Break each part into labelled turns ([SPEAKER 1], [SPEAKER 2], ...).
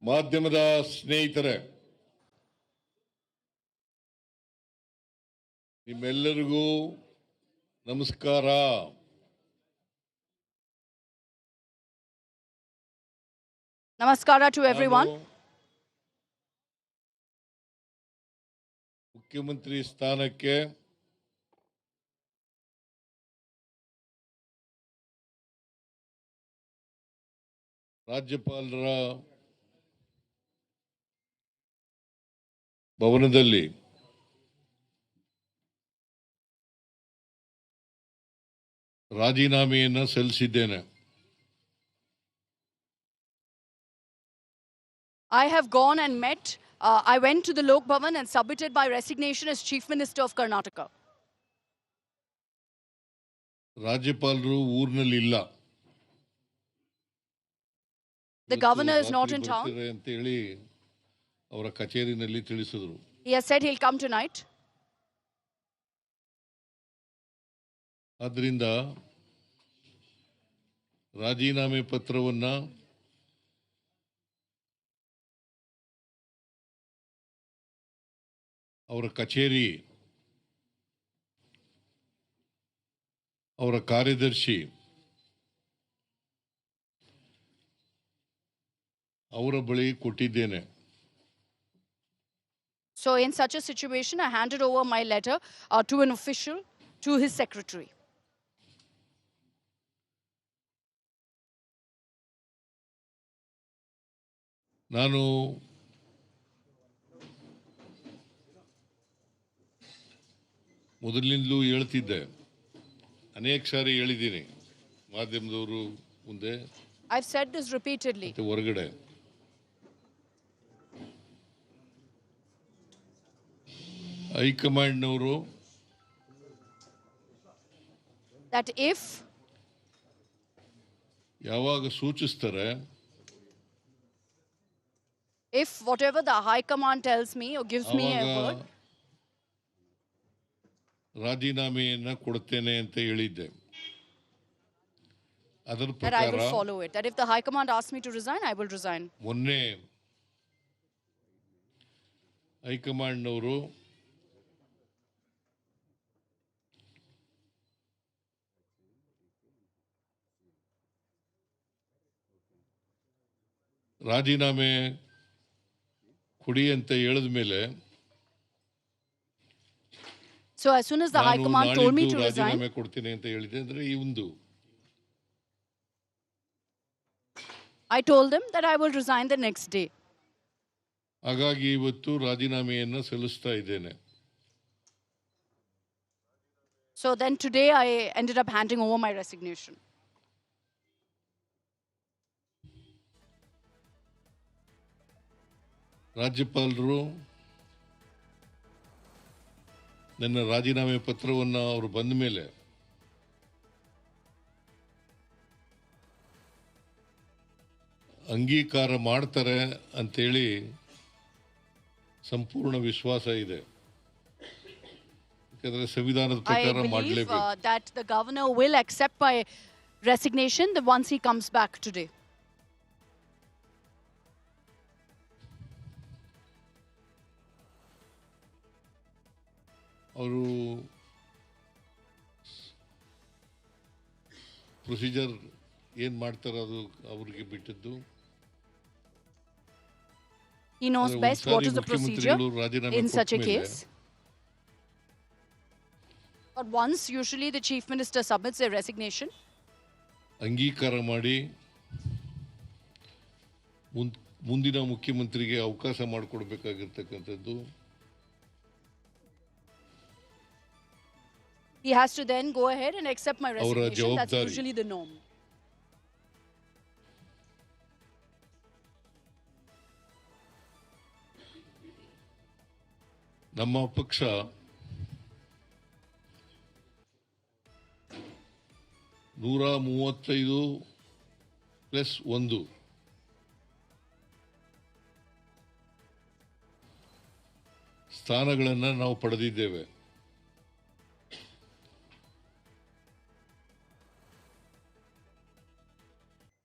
[SPEAKER 1] ಮಾಧ್ಯಮದ ಸ್ನೇಹಿತರೆ, ನಿಮ್ಮೆಲ್ಲರಿಗೂ ನಮಸ್ಕಾರ.
[SPEAKER 2] Namaskara to everyone.
[SPEAKER 1] ಮುಖ್ಯಮಂತ್ರಿ ಸ್ಥಾನಕ್ಕೆ ರಾಜ್ಯಪಾಲರ ಭವನದಲ್ಲಿ ರಾಜೀನಾಮೆಯನ್ನು ಸಲ್ಲಿಸಿದ್ದೇನೆ.
[SPEAKER 2] I have gone and met. I went to the Lok Bhavan and submitted my resignation as Chief Minister of Karnataka.
[SPEAKER 1] ರಾಜ್ಯಪಾಲರು ಊರಿನಲ್ಲಿ ಇಲ್ಲ.
[SPEAKER 2] The governor is not in town.
[SPEAKER 1] ಅಂತ ಹೇಳಿ ಅವರ ಕಚೇರಿನಲ್ಲಿ ತಿಳಿಸಿದರು.
[SPEAKER 2] He has said he'll come tonight.
[SPEAKER 1] ಆದ್ದರಿಂದ ರಾಜೀನಾಮೆ ಪತ್ರವನ್ನ ಅವರ ಕಚೇರಿ, ಅವರ ಕಾರ್ಯದರ್ಶಿ, ಅವರ ಬಳಿ ಕೊಟ್ಟಿದ್ದೇನೆ.
[SPEAKER 2] So in such a situation, I handed over my letter to an official, to his secretary.
[SPEAKER 1] ನಾನು ಮೊದಲಿನಿಂದಲೂ ಹೇಳ್ತಿದ್ದೆ, ಅನೇಕ ಸಾರಿ ಹೇಳಿದ್ದೀನಿ ಮಾಧ್ಯಮದವರು ಮುಂದೆ,
[SPEAKER 2] I've said this repeatedly.
[SPEAKER 1] ಮತ್ತೆ ಹೊರಗಡೆ, ಹೈಕಮಾಂಡ್ನವರು
[SPEAKER 2] That if
[SPEAKER 1] ಯಾವಾಗ ಸೂಚಿಸ್ತಾರೆ,
[SPEAKER 2] whatever the High Command tells me or gives me a word,
[SPEAKER 1] ರಾಜೀನಾಮೆಯನ್ನ ಕೊಡುತ್ತೇನೆ ಅಂತ ಹೇಳಿದ್ದೆ. ಅದರ
[SPEAKER 2] that I
[SPEAKER 1] ಪ್ರಕಾರ
[SPEAKER 2] will follow it. That if the High Command asks me to resign, I will resign.
[SPEAKER 1] ಮೊನ್ನೆ ಹೈಕಮಾಂಡ್ನವರು ರಾಜೀನಾಮೆ ಕೊಡಿ ಅಂತ ಹೇಳಿದ ಮೇಲೆ,
[SPEAKER 2] So as soon as the High Command told me to resign,
[SPEAKER 1] ರಾಜೀನಾಮೆ ಕೊಡ್ತೀನಿ ಅಂತ ಹೇಳಿದೆ. ಅಂದ್ರೆ ಇವಂದು
[SPEAKER 2] I told them that I will resign the next day.
[SPEAKER 1] ಹಾಗಾಗಿ ಇವತ್ತು ರಾಜೀನಾಮೆಯನ್ನು ಸಲ್ಲಿಸ್ತಾ ಇದ್ದೇನೆ.
[SPEAKER 2] So then today I ended up handing over my resignation.
[SPEAKER 1] ರಾಜ್ಯಪಾಲರು ನನ್ನ ರಾಜೀನಾಮೆ ಪತ್ರವನ್ನು ಅವರು ಬಂದ ಮೇಲೆ ಅಂಗೀಕಾರ ಮಾಡ್ತಾರೆ ಅಂತೇಳಿ ಸಂಪೂರ್ಣ ವಿಶ್ವಾಸ ಇದೆ. ಯಾಕಂದ್ರೆ ಸಂವಿಧಾನದ
[SPEAKER 2] I
[SPEAKER 1] ಪ್ರಕಾರ
[SPEAKER 2] believe
[SPEAKER 1] ಮಾಡಲೇಬೇಕು.
[SPEAKER 2] that the governor will accept my resignation once he comes back today.
[SPEAKER 1] ಅವರು ಪ್ರೊಸೀಜರ್ ಏನ್ ಮಾಡ್ತಾರೆ ಅದು ಅವ್ರಿಗೆ ಬಿಟ್ಟಿದ್ದು.
[SPEAKER 2] He knows best what is the procedure in such a case. But once usually the Chief Minister submits a resignation,
[SPEAKER 1] ಅಂಗೀಕಾರ ಮಾಡಿ ಮುಂದಿನ ಮುಖ್ಯಮಂತ್ರಿಗೆ ಅವಕಾಶ ಮಾಡಿಕೊಡ್ಬೇಕಾಗಿರ್ತಕ್ಕಂಥದ್ದು.
[SPEAKER 2] he has to then go ahead and accept my resignation. That's
[SPEAKER 1] ಜವಾಬ್ದಾರಿ.
[SPEAKER 2] usually the norm.
[SPEAKER 1] ನಮ್ಮ ಪಕ್ಷ ನೂರ 35+1 ಸ್ಥಾನಗಳನ್ನು ನಾವು ಪಡೆದಿದ್ದೇವೆ.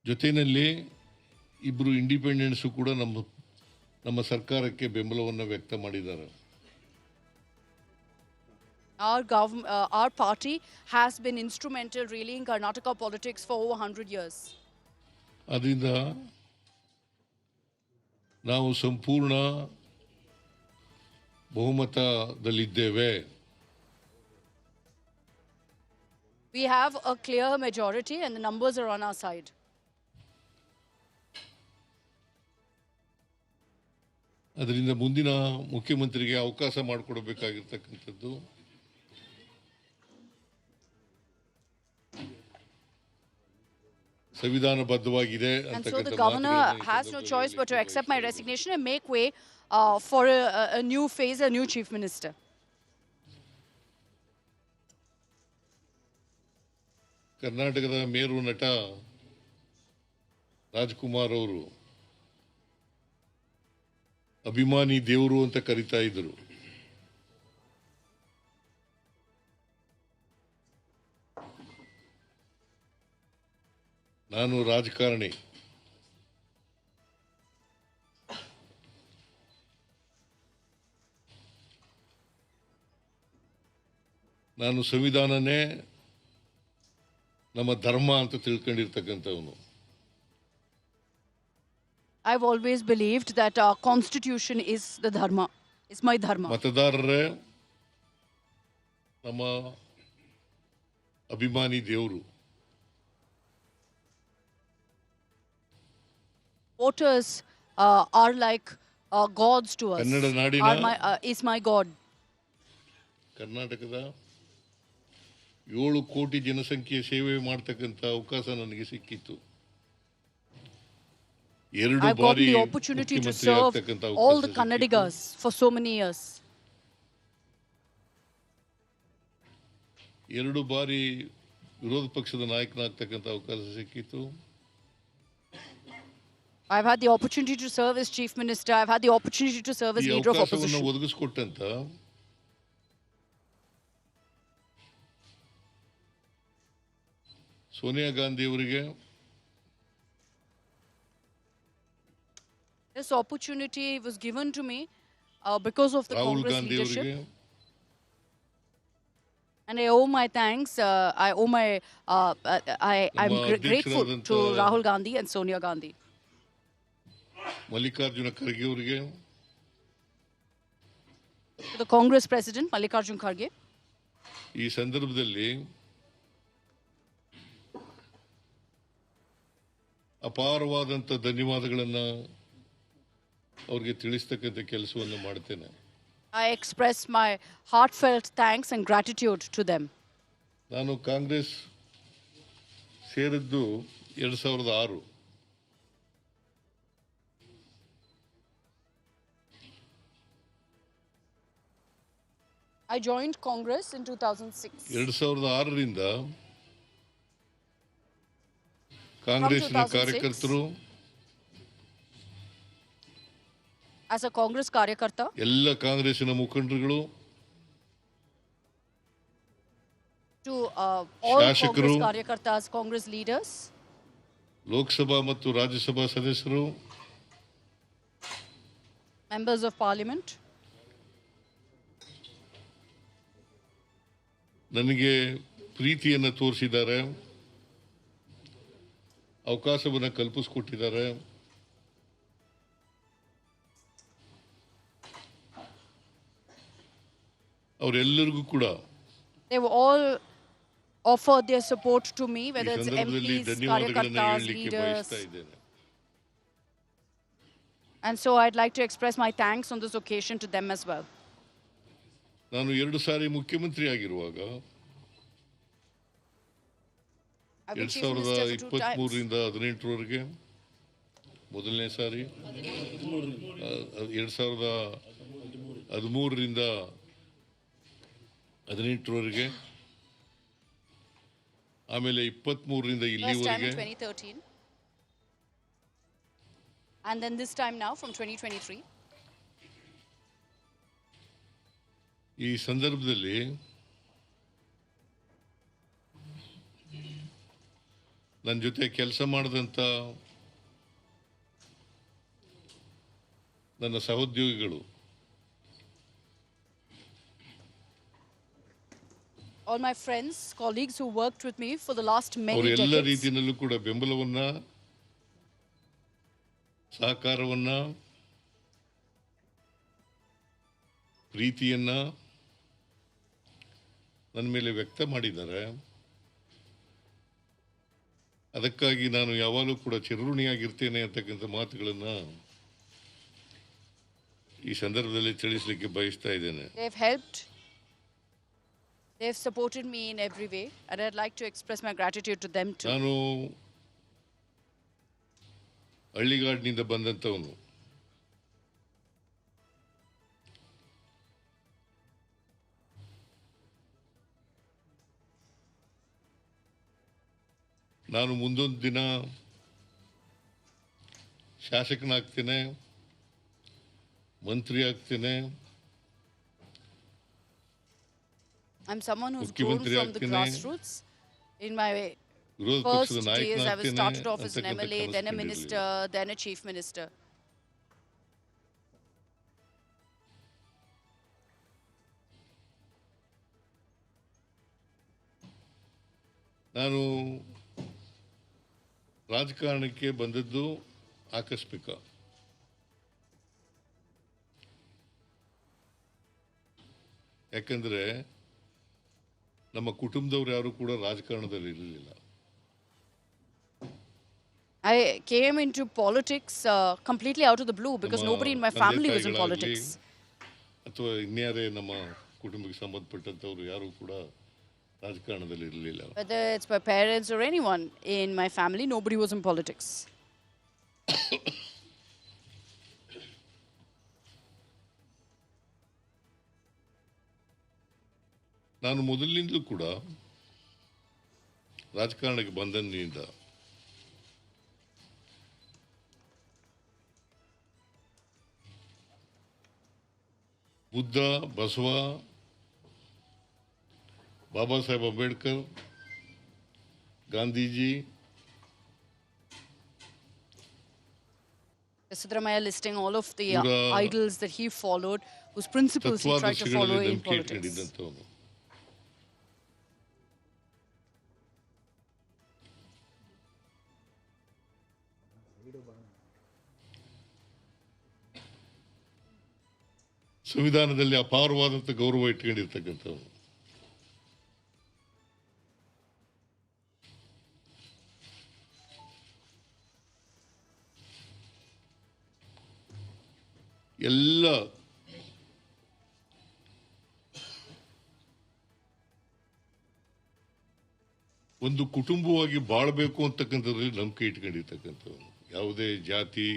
[SPEAKER 1] ಜೊತೆಯಲ್ಲಿ ಇಬ್ಬರು ಇಂಡಿಪೆಂಡೆನ್ಸು ಕೂಡ ನಮ್ಮ ಸರ್ಕಾರಕ್ಕೆ ಬೆಂಬಲವನ್ನು ವ್ಯಕ್ತ ಮಾಡಿದ್ದಾರೆ.
[SPEAKER 2] Our party has been instrumental really in Karnataka politics for over 100 years.
[SPEAKER 1] ಅದರಿಂದ ನಾವು ಸಂಪೂರ್ಣ ಬಹುಮತದಲ್ಲಿದ್ದೇವೆ.
[SPEAKER 2] We have a clear majority and the numbers are on our side.
[SPEAKER 1] ಅದರಿಂದ ಮುಂದಿನ ಮುಖ್ಯಮಂತ್ರಿಗೆ ಅವಕಾಶ ಮಾಡಿಕೊಡಬೇಕಾಗಿರ್ತಕ್ಕಂಥದ್ದು ಸಂವಿಧಾನಬದ್ಧವಾಗಿದೆ
[SPEAKER 2] And so
[SPEAKER 1] ಅಂತಕ್ಕಂಥ
[SPEAKER 2] the governor has no choice but to accept my resignation and make way for a new phase, a new chief minister.
[SPEAKER 1] ಕರ್ನಾಟಕದ ಮೇರು ನಟ ರಾಜ್ಕುಮಾರ್ ಅವರು ಅಭಿಮಾನಿ ದೇವರು ಅಂತ ಕರೀತಾ ಇದ್ರು. ನಾನು ರಾಜಕಾರಣಿ, ನಾನು ಸಂವಿಧಾನನೇ ನಮ್ಮ ಧರ್ಮ ಅಂತ ತಿಳ್ಕೊಂಡಿರ್ತಕ್ಕಂಥವನು.
[SPEAKER 2] I've always believed that our constitution is the dharma, is my dharma.
[SPEAKER 1] ಮತದಾರರೇ ನಮ್ಮ ಅಭಿಮಾನಿ ದೇವರು.
[SPEAKER 2] Voters are like gods to us.
[SPEAKER 1] Kannada ನಾಡಿನ
[SPEAKER 2] is my God.
[SPEAKER 1] ಕರ್ನಾಟಕದ 7 ಕೋಟಿ ಜನಸಂಖ್ಯೆ ಸೇವೆ ಮಾಡತಕ್ಕಂಥ ಅವಕಾಶ ನನಗೆ ಸಿಕ್ಕಿತ್ತು.
[SPEAKER 2] I've gotten the opportunity to serve all the Kannadigas for so many years.
[SPEAKER 1] 2 ಬಾರಿ ವಿರೋಧ ಪಕ್ಷದ ನಾಯಕನಾಗ್ತಕ್ಕಂಥ ಅವಕಾಶ ಸಿಕ್ಕಿತ್ತು.
[SPEAKER 2] I've had the opportunity to serve as chief minister. I've had the opportunity to serve as leader of opposition.
[SPEAKER 1] ಒದಗಿಸಿಕೊಟ್ಟಂತ Sonia Gandhi ಅವರಿಗೆ,
[SPEAKER 2] this opportunity was given to me because of the
[SPEAKER 1] Rahul
[SPEAKER 2] Congress
[SPEAKER 1] Gandhi
[SPEAKER 2] leadership.
[SPEAKER 1] ಅವರಿಗೆ,
[SPEAKER 2] And I owe my thanks. I'm grateful to Rahul Gandhi and Sonia Gandhi.
[SPEAKER 1] Mallikarjuna Kharge ಅವರಿಗೆ,
[SPEAKER 2] To the Congress president, Mallikarjun Kharge.
[SPEAKER 1] ಈ ಸಂದರ್ಭದಲ್ಲಿ ಅಪಾರವಾದಂಥ ಧನ್ಯವಾದಗಳನ್ನು ಅವ್ರಿಗೆ ತಿಳಿಸ್ತಕ್ಕಂಥ ಕೆಲಸವನ್ನು ಮಾಡ್ತೇನೆ.
[SPEAKER 2] I express my heartfelt thanks and gratitude to them.
[SPEAKER 1] ನಾನು ಕಾಂಗ್ರೆಸ್ ಸೇರಿದ್ದು 2006.
[SPEAKER 2] I joined Congress in 2006.
[SPEAKER 1] 2006ರಿಂದ ಕಾಂಗ್ರೆಸ್ನ ಕಾರ್ಯಕರ್ತರು,
[SPEAKER 2] as a Congress ಕಾರ್ಯಕರ್ತ,
[SPEAKER 1] ಎಲ್ಲ ಕಾಂಗ್ರೆಸ್ಸಿನ ಮುಖಂಡರುಗಳು,
[SPEAKER 2] to all
[SPEAKER 1] ಶಾಸಕರು,
[SPEAKER 2] Congress ಕಾರ್ಯಕರ್tas, Congress leaders,
[SPEAKER 1] ಲೋಕಸಭಾ ಮತ್ತು ರಾಜ್ಯಸಭಾ ಸದಸ್ಯರು,
[SPEAKER 2] members of parliament,
[SPEAKER 1] ನನಗೆ ಪ್ರೀತಿಯನ್ನು ತೋರಿಸಿದ್ದಾರೆ, ಅವಕಾಶವನ್ನು ಕಲ್ಪಿಸಿಕೊಟ್ಟಿದ್ದಾರೆ. ಅವರೆಲ್ಲರಿಗೂ ಕೂಡ
[SPEAKER 2] they were all offered their support to me,
[SPEAKER 1] ಈ
[SPEAKER 2] whether it's
[SPEAKER 1] ಸಂದರ್ಭದಲ್ಲಿ
[SPEAKER 2] MPs,
[SPEAKER 1] ಧನ್ಯವಾದಗಳನ್ನು
[SPEAKER 2] ಕಾರ್ಯಕರ್tas,
[SPEAKER 1] ಹೇಳಲಿಕ್ಕೆ
[SPEAKER 2] leaders.
[SPEAKER 1] ಬಯಸ್ತಾ ಇದ್ದೇನೆ.
[SPEAKER 2] And so I'd like to express my thanks on this occasion to them as well.
[SPEAKER 1] ನಾನು 2 ಸಾರಿ ಮುಖ್ಯಮಂತ್ರಿ ಆಗಿರುವಾಗ
[SPEAKER 2] I've been chief minister for 2 times.
[SPEAKER 1] 2023ರಿಂದ 18ರವರೆಗೆ ಮೊದಲನೇ ಸಾರಿ, 2013ರಿಂದ 18ರವರೆಗೆ, ಆಮೇಲೆ 23ರಿಂದ
[SPEAKER 2] First time in
[SPEAKER 1] ಇಲ್ಲಿವರೆಗೆ,
[SPEAKER 2] 2013. And then this time now from 2023.
[SPEAKER 1] ಈ ಸಂದರ್ಭದಲ್ಲಿ ನನ್ನ ಜೊತೆ ಕೆಲಸ ಮಾಡಿದಂಥ ನನ್ನ ಸಹೋದ್ಯೋಗಿಗಳು,
[SPEAKER 2] all my friends, colleagues who worked with me for the last many
[SPEAKER 1] ಅವರೆಲ್ಲ
[SPEAKER 2] decades.
[SPEAKER 1] ರೀತಿಯಲ್ಲೂ ಕೂಡ ಬೆಂಬಲವನ್ನ, ಸಹಕಾರವನ್ನ, ಪ್ರೀತಿಯನ್ನ ನನ್ನ ಮೇಲೆ ವ್ಯಕ್ತ ಮಾಡಿದ್ದಾರೆ. ಅದಕ್ಕಾಗಿ ನಾನು ಯಾವಾಗಲೂ ಕೂಡ ಚಿರಋಣಿಯಾಗಿರ್ತೇನೆ ಅಂತಕ್ಕಂಥ ಮಾತುಗಳನ್ನು ಈ ಸಂದರ್ಭದಲ್ಲಿ ತಿಳಿಸಲಿಕ್ಕೆ ಬಯಸ್ತಾ ಇದ್ದೇನೆ.
[SPEAKER 2] They've helped. They've supported me in every way, and I'd like to express my gratitude to them too.
[SPEAKER 1] ನಾನು ಹಳ್ಳಿಗಾಡಿನಿಂದ ಬಂದಂಥವನು. ನಾನು ಮುಂದೊಂದು ದಿನ ಶಾಸಕನಾಗ್ತೇನೆ, ಮಂತ್ರಿ ಆಗ್ತೇನೆ,
[SPEAKER 2] I'm someone who's grown from the grassroots. In my
[SPEAKER 1] ವಿರೋಧ
[SPEAKER 2] first
[SPEAKER 1] ಪಕ್ಷದ
[SPEAKER 2] days, I was
[SPEAKER 1] ನಾಯಕನಾಗ್ತೇನೆ
[SPEAKER 2] started off as an
[SPEAKER 1] ಅಂತಕ್ಕಂಥ
[SPEAKER 2] MLA, then a
[SPEAKER 1] ಕನಸು
[SPEAKER 2] minister, then a chief minister.
[SPEAKER 1] ನಾನು ರಾಜಕಾರಣಕ್ಕೆ ಬಂದದ್ದು ಆಕಸ್ಮಿಕ. ಯಾಕಂದ್ರೆ ನಮ್ಮ ಕುಟುಂಬದವರು ಯಾರು ಕೂಡ ರಾಜಕಾರಣದಲ್ಲಿ ಇರಲಿಲ್ಲ.
[SPEAKER 2] I came into politics completely out of the blue because
[SPEAKER 1] ನಮ್ಮ
[SPEAKER 2] nobody in my
[SPEAKER 1] ತಂದೆ
[SPEAKER 2] family was in
[SPEAKER 1] ತಾಯಿಗಳಾಗ್ಲಿ,
[SPEAKER 2] politics.
[SPEAKER 1] ಅಥವಾ ಇನ್ಯಾರೇ ನಮ್ಮ ಕುಟುಂಬಕ್ಕೆ ಸಂಬಂಧಪಟ್ಟಂತವರು ಯಾರು ಕೂಡ ರಾಜಕಾರಣದಲ್ಲಿ ಇರಲಿಲ್ಲ.
[SPEAKER 2] Whether it's my parents or anyone in my family, nobody was in politics.
[SPEAKER 1] ನಾನು ಮೊದಲಿನಿಂದಲೂ ಕೂಡ ರಾಜಕಾರಣಕ್ಕೆ ಬಂದನಿಂದ Buddha, Basava, Baba Saheb Ambedkar, Gandhiji,
[SPEAKER 2] Siddaramaiah listing all of the
[SPEAKER 1] Pura
[SPEAKER 2] idols that he followed, whose principles he tried to follow
[SPEAKER 1] ತತ್ವಾದರ್ಶಗಳಲ್ಲಿ
[SPEAKER 2] in
[SPEAKER 1] ನಂಬಿಕೆ
[SPEAKER 2] politics.
[SPEAKER 1] ಇಟ್ಕೊಂಡಿದ್ದಂಥವನು. ಸಂವಿಧಾನದಲ್ಲಿ ಅಪಾರವಾದಂಥ ಗೌರವ ಇಟ್ಕೊಂಡಿರ್ತಕ್ಕಂಥವನು. ಎಲ್ಲ ಒಂದು ಕುಟುಂಬವಾಗಿ ಬಾಳಬೇಕು ಅಂತಕ್ಕಂಥದ್ರಲ್ಲಿ ನಂಬಿಕೆ ಇಟ್ಕೊಂಡಿರ್ತಕ್ಕಂಥವನು. ಯಾವುದೇ ಜಾತಿ,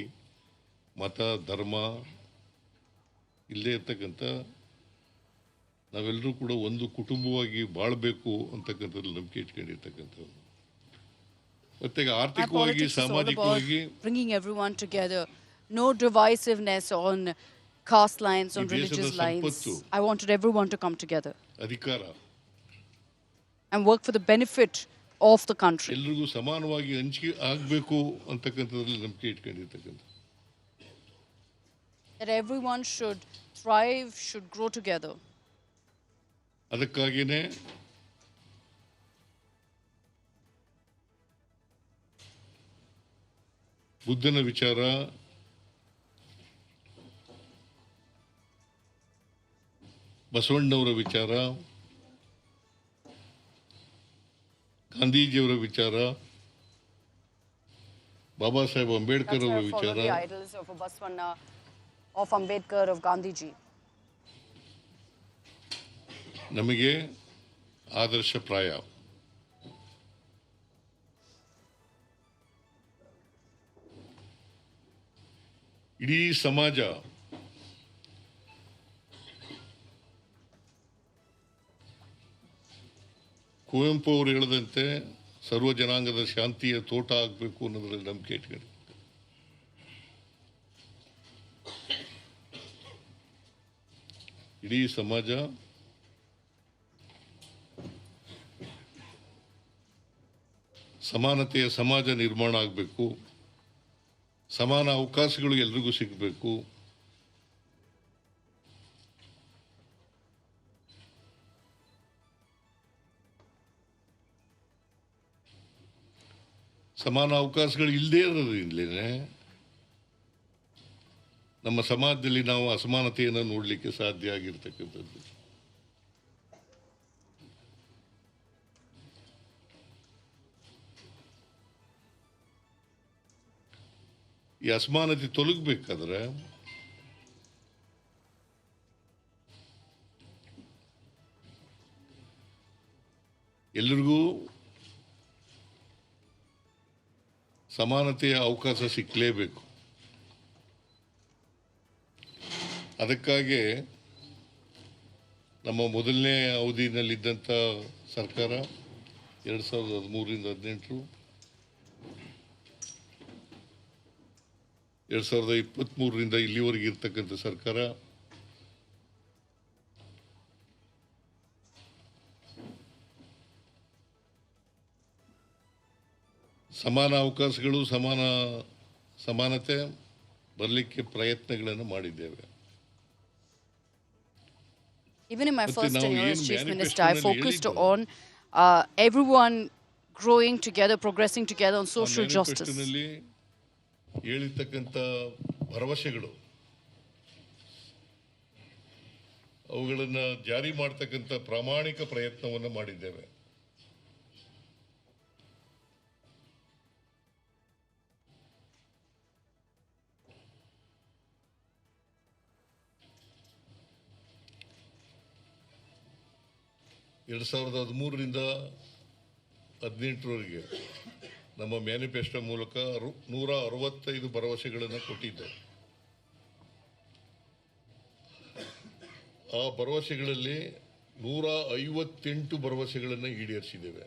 [SPEAKER 1] ಮತ, ಧರ್ಮ ಇಲ್ಲೇ ಇರ್ತಕ್ಕಂಥ ನಾವೆಲ್ಲರೂ ಕೂಡ ಒಂದು ಕುಟುಂಬವಾಗಿ ಬಾಳಬೇಕು ಅಂತಕ್ಕಂಥದ್ರಲ್ಲಿ ನಂಬಿಕೆ ಇಟ್ಕೊಂಡಿರ್ತಕ್ಕಂಥವನು. ಮತ್ತೆ
[SPEAKER 2] My
[SPEAKER 1] ಆರ್ಥಿಕವಾಗಿ,
[SPEAKER 2] politics is all about
[SPEAKER 1] ಸಾಮಾಜಿಕವಾಗಿ
[SPEAKER 2] bringing everyone together. No divisiveness on caste lines, on
[SPEAKER 1] ಈ ದೇಶದ
[SPEAKER 2] religious lines.
[SPEAKER 1] ಸಂಪತ್ತು,
[SPEAKER 2] I wanted everyone to come together
[SPEAKER 1] ಅಧಿಕಾರ
[SPEAKER 2] and work for the benefit of the country.
[SPEAKER 1] ಎಲ್ರಿಗೂ ಸಮಾನವಾಗಿ ಹಂಚಿಕೆ ಆಗಬೇಕು ಅಂತಕ್ಕಂಥದ್ರಲ್ಲಿ ನಂಬಿಕೆ ಇಟ್ಕೊಂಡಿರ್ತಕ್ಕಂಥ.
[SPEAKER 2] That everyone should thrive, should grow together.
[SPEAKER 1] ಅದಕ್ಕಾಗಿಯೇ ಬುದ್ಧನ ವಿಚಾರ, ಬಸವಣ್ಣವರ ವಿಚಾರ, ಗಾಂಧೀಜಿಯವರ ವಿಚಾರ, ಬಾಬಾ ಸಾಹೇಬ್ ಅಂಬೇಡ್ಕರ್
[SPEAKER 2] That's why
[SPEAKER 1] ಅವರ
[SPEAKER 2] I
[SPEAKER 1] ವಿಚಾರ,
[SPEAKER 2] follow the idols of Baswanna, of Ambedkar, of Gandhiji.
[SPEAKER 1] ನಮಗೆ ಆದರ್ಶಪ್ರಾಯ. ಇಡೀ ಸಮಾಜ ಕುವೆಂಪು ಅವರು ಹೇಳದಂತೆ ಸರ್ವ ಜನಾಂಗದ ಶಾಂತಿಯ ತೋಟ ಆಗಬೇಕು ಅನ್ನೋದ್ರಲ್ಲಿ ನಂಬಿಕೆ ಇಟ್ಕೊಂಡು ಇಡೀ ಸಮಾಜ ಸಮಾನತೆಯ ಸಮಾಜ ನಿರ್ಮಾಣ ಆಗಬೇಕು, ಸಮಾನ ಅವಕಾಶಗಳು ಎಲ್ರಿಗೂ ಸಿಗಬೇಕು, ಸಮಾನ ಅವಕಾಶಗಳು ಇಲ್ಲದೇ ಇರೋದ್ರಿಂದಲೇ ನಮ್ಮ ಸಮಾಜದಲ್ಲಿ ನಾವು ಅಸಮಾನತೆಯನ್ನು ನೋಡಲಿಕ್ಕೆ ಸಾಧ್ಯ ಆಗಿರ್ತಕ್ಕಂಥದ್ದು. ಈ ಅಸಮಾನತೆ ತೊಲಗಬೇಕಾದ್ರೆ ಎಲ್ಲರಿಗೂ ಸಮಾನತೆಯ ಅವಕಾಶ ಸಿಕ್ಕಲೇಬೇಕು. ಅದಕ್ಕಾಗಿ ನಮ್ಮ ಮೊದಲನೇ ಅವಧಿನಲ್ಲಿದ್ದಂಥ ಸರ್ಕಾರ 2013ರಿಂದ 18 2023ರಿಂದ ಇಲ್ಲಿವರೆಗೆ ಇರ್ತಕ್ಕಂಥ ಸರ್ಕಾರ ಸಮಾನ ಅವಕಾಶಗಳು ಸಮಾನತೆ ಬರಲಿಕ್ಕೆ ಪ್ರಯತ್ನಗಳನ್ನು ಮಾಡಿದ್ದೇವೆ.
[SPEAKER 2] Even in my
[SPEAKER 1] But
[SPEAKER 2] first
[SPEAKER 1] now
[SPEAKER 2] tenure as
[SPEAKER 1] ಏನು
[SPEAKER 2] Chief Minister, I
[SPEAKER 1] manifesto
[SPEAKER 2] focused
[SPEAKER 1] ಹೇಳಿದ್ದು?
[SPEAKER 2] on everyone growing together, progressing together on social justice.
[SPEAKER 1] ಮ್ಯಾನಿಫೆಸ್ಟೋನಲ್ಲಿ ಹೇಳಿರ್ತಕ್ಕಂಥ ಭರವಸೆಗಳು ಅವುಗಳನ್ನು ಜಾರಿ ಮಾಡ್ತಕ್ಕಂಥ ಪ್ರಾಮಾಣಿಕ ಪ್ರಯತ್ನವನ್ನು ಮಾಡಿದ್ದೇವೆ. ಎರಡು 2013ರಿಂದ 18ರವರೆಗೆ ನಮ್ಮ ಮ್ಯಾನಿಫೆಸ್ಟೋ ಮೂಲಕ 165 ಭರವಸೆಗಳನ್ನು ಕೊಟ್ಟಿದ್ದೆ. ಆ ಭರವಸೆಗಳಲ್ಲಿ 158 ಭರವಸೆಗಳನ್ನು ಈಡೇರಿಸಿದ್ದೇವೆ.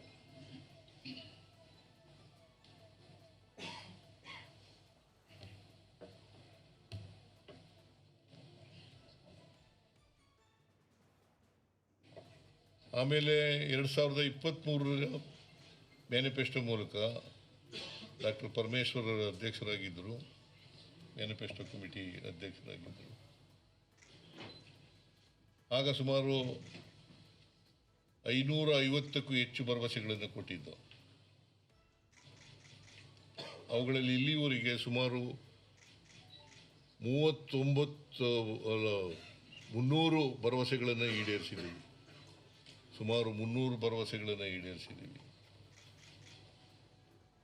[SPEAKER 1] ಆಮೇಲೆ 2023ರ ಮ್ಯಾನಿಫೆಸ್ಟೋ ಮೂಲಕ ಡಾಕ್ಟರ್ ಪರಮೇಶ್ವರ್ ಅಧ್ಯಕ್ಷರಾಗಿದ್ದರು, ಮ್ಯಾನಿಫೆಸ್ಟೋ ಕಮಿಟಿ ಅಧ್ಯಕ್ಷರಾಗಿದ್ದರು. ಆಗ ಸುಮಾರು 550ಕ್ಕೂ ಹೆಚ್ಚು ಭರವಸೆಗಳನ್ನು ಕೊಟ್ಟಿದ್ದು. ಅವುಗಳಲ್ಲಿ ಇಲ್ಲಿವರೆಗೆ ಸುಮಾರು 300 ಭರವಸೆಗಳನ್ನು ಈಡೇರಿಸಿದ್ದೀವಿ. ಸುಮಾರು 300 ಭರವಸೆಗಳನ್ನು ಈಡೇರಿಸಿದ್ದೀವಿ.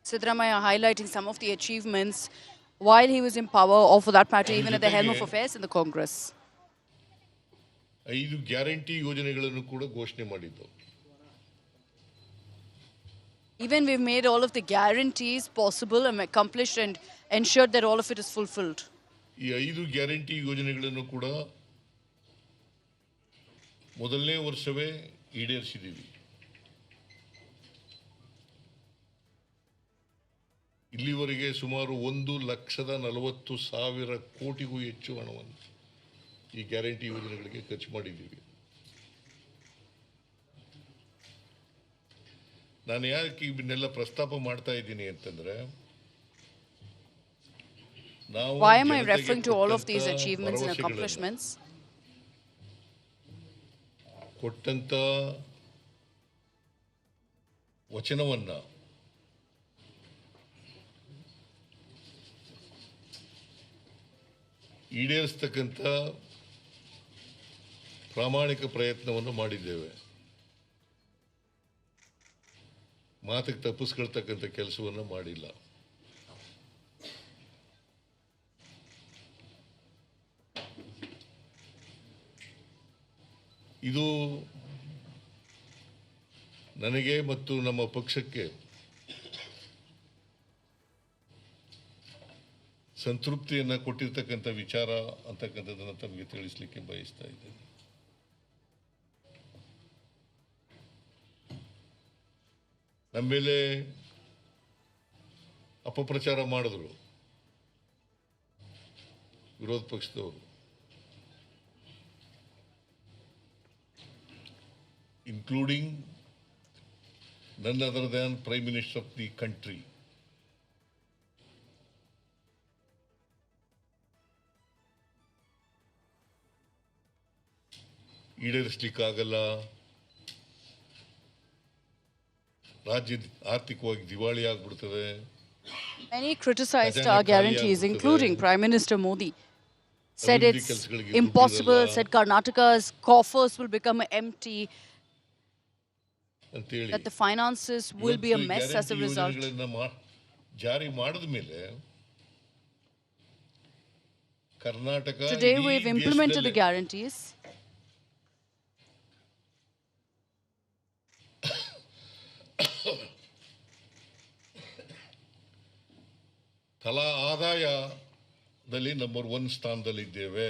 [SPEAKER 2] Siddaramaiah highlighting some of the achievements while he was in power, or for that matter, even at the helm of affairs in the Congress.
[SPEAKER 1] 5 guarantee ಯೋಜನೆಗಳನ್ನು ಕೂಡ ಘೋಷಣೆ ಮಾಡಿದ್ದು.
[SPEAKER 2] Even we've made all of the guarantees possible and accomplished and ensured that all of it is fulfilled.
[SPEAKER 1] ಈ 5 guarantee ಯೋಜನೆಗಳನ್ನು ಕೂಡ ಮೊದಲನೇ ವರ್ಷವೇ ಈಡೇರಿಸಿದ್ದೀವಿ. ಇಲ್ಲಿವರೆಗೆ ಸುಮಾರು 1,40,000 ಕೋಟಿಗೂ ಹೆಚ್ಚು ಹಣವನ್ನು ಈ ಗ್ಯಾರಂಟಿ ಯೋಜನೆಗಳಿಗೆ ಖರ್ಚು ಮಾಡಿದ್ದೀವಿ. ನಾನು ಯಾಕೆ ಇವನ್ನೆಲ್ಲ ಪ್ರಸ್ತಾಪ ಮಾಡ್ತಾ ಇದ್ದೀನಿ ಅಂತಂದ್ರೆ, ನಾವು
[SPEAKER 2] Why am I referring to all of these achievements and accomplishments?
[SPEAKER 1] ಕೊಟ್ಟಂತ ವಚನವನ್ನ ಈಡೇರಿಸ್ತಕ್ಕಂಥ ಪ್ರಾಮಾಣಿಕ ಪ್ರಯತ್ನವನ್ನು ಮಾಡಿದ್ದೇವೆ. ಮಾತಿಗೆ ತಪ್ಪಿಸ್ಕೊಳ್ತಕ್ಕಂಥ ಕೆಲಸವನ್ನು ಮಾಡಿಲ್ಲ. ಇದು ನನಗೆ ಮತ್ತು ನಮ್ಮ ಪಕ್ಷಕ್ಕೆ ಸಂತೃಪ್ತಿಯನ್ನು ಕೊಟ್ಟಿರ್ತಕ್ಕಂಥ ವಿಚಾರ ಅಂತಕ್ಕಂಥದ್ದನ್ನು ತಮಗೆ ತಿಳಿಸಲಿಕ್ಕೆ ಬಯಸ್ತಾ ಇದ್ದೇನೆ. ನಮ್ಮ ಮೇಲೆ ಅಪಪ್ರಚಾರ ಮಾಡಿದ್ರು ವಿರೋಧ ಪಕ್ಷದವರು. including none other than Prime Minister of the country. ಈಡೇರಿಸಲಿಕ್ಕಾಗಲ್ಲ, ರಾಜ್ಯ ಆರ್ಥಿಕವಾಗಿ ದಿವಾಳಿ ಆಗ್ಬಿಡ್ತದೆ,
[SPEAKER 2] Many criticized
[SPEAKER 1] ಖಜಾನೆ
[SPEAKER 2] our
[SPEAKER 1] ಖಾಲಿ
[SPEAKER 2] guarantees,
[SPEAKER 1] ಆಗ್ಬಿಡ್ತದೆ.
[SPEAKER 2] including Prime Minister Modi. Said
[SPEAKER 1] ಅಭಿವೃದ್ಧಿ
[SPEAKER 2] it's
[SPEAKER 1] ಕೆಲಸಗಳಿಗೆ
[SPEAKER 2] impossible,
[SPEAKER 1] ದುಡ್ಡಿರಲ್ಲ
[SPEAKER 2] said Karnataka's coffers will become empty,
[SPEAKER 1] ಅಂತೇಳಿ
[SPEAKER 2] that the finances will be a
[SPEAKER 1] ಇವತ್ತು ಈ
[SPEAKER 2] mess as
[SPEAKER 1] guarantee
[SPEAKER 2] a result.
[SPEAKER 1] ಯೋಜನೆಗಳನ್ನ ಜಾರಿ ಮಾಡಿದ ಮೇಲೆ ಕರ್ನಾಟಕ
[SPEAKER 2] Today
[SPEAKER 1] ಇಡೀ
[SPEAKER 2] we've implemented the
[SPEAKER 1] ದೇಶದಲ್ಲೇ
[SPEAKER 2] guarantees.
[SPEAKER 1] ತಲಾ ಆದಾಯದಲ್ಲಿ number 1 ಸ್ಥಾನದಲ್ಲಿದ್ದೇವೆ.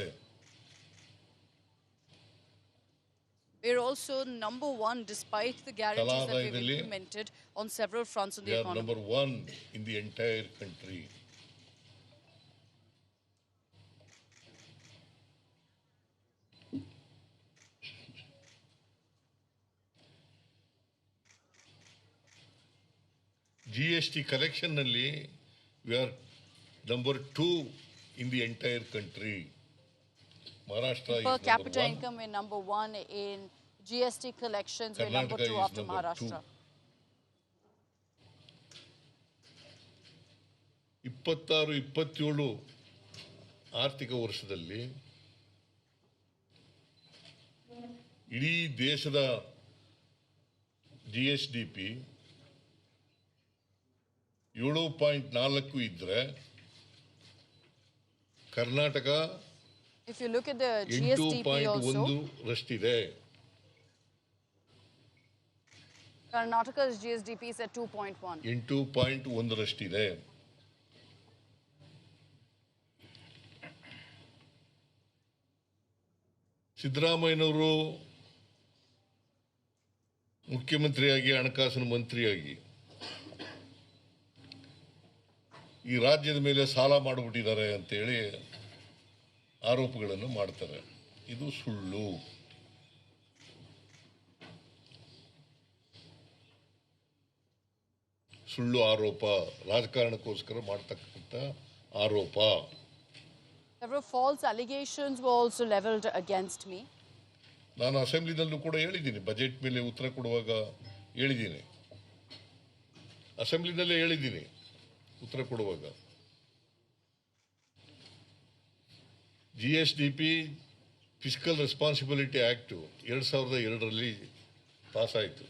[SPEAKER 2] We're also number one despite the guarantees that we've
[SPEAKER 1] ಆದಾಯದಲ್ಲಿ
[SPEAKER 2] implemented on several fronts in
[SPEAKER 1] We
[SPEAKER 2] the
[SPEAKER 1] are
[SPEAKER 2] economy.
[SPEAKER 1] number 1 in the entire country. GST collection ನಲ್ಲಿ we are number 2 in the entire country. Maharashtra is
[SPEAKER 2] Per
[SPEAKER 1] number
[SPEAKER 2] capita
[SPEAKER 1] 1.
[SPEAKER 2] income, we're number one. In GST collections, we're number
[SPEAKER 1] Karnataka
[SPEAKER 2] two
[SPEAKER 1] is
[SPEAKER 2] after
[SPEAKER 1] number
[SPEAKER 2] Maharashtra.
[SPEAKER 1] 26-27 ಆರ್ಥಿಕ ವರ್ಷದಲ್ಲಿ ಇಡೀ ದೇಶದ GSDP 7.4 ಇದ್ರೆ Karnataka
[SPEAKER 2] If you look at the GSTP also,
[SPEAKER 1] 8.1 ರಷ್ಟಿದೆ.
[SPEAKER 2] Karnataka's GSDP is at 2.1.
[SPEAKER 1] 8.1 ರಷ್ಟಿದೆ. ಸಿದ್ದರಾಮಯ್ಯನವರು ಮುಖ್ಯಮಂತ್ರಿಯಾಗಿ ಹಣಕಾಸಿನ ಮಂತ್ರಿಯಾಗಿ ಈ ರಾಜ್ಯದ ಮೇಲೆ ಸಾಲ ಮಾಡಿಬಿಟ್ಟಿದ್ದಾರೆ ಅಂತೇಳಿ ಆರೋಪಗಳನ್ನು ಮಾಡ್ತಾರೆ. ಇದು ಸುಳ್ಳು. ಸುಳ್ಳು ಆರೋಪ, ರಾಜಕಾರಣಕ್ಕೋಸ್ಕರ ಮಾಡ್ತಕ್ಕಂಥ ಆರೋಪ.
[SPEAKER 2] Several false allegations were also leveled against me.
[SPEAKER 1] ನಾನು ಅಸೆಂಬ್ಲಿನಲ್ಲೂ ಕೂಡ ಹೇಳಿದ್ದೀನಿ, ಬಜೆಟ್ ಮೇಲೆ ಉತ್ತರ ಕೊಡುವಾಗ ಹೇಳಿದ್ದೀನಿ, ಅಸೆಂಬ್ಲಿನಲ್ಲೇ ಹೇಳಿದ್ದೀನಿ ಉತ್ತರ ಕೊಡುವಾಗ. GSDP ಫಿಸ್ಕಲ್ ರೆಸ್ಪಾನ್ಸಿಬಿಲಿಟಿ ಆ್ಯಕ್ಟು 2002ರಲ್ಲಿ ಪಾಸ್ ಆಯಿತು.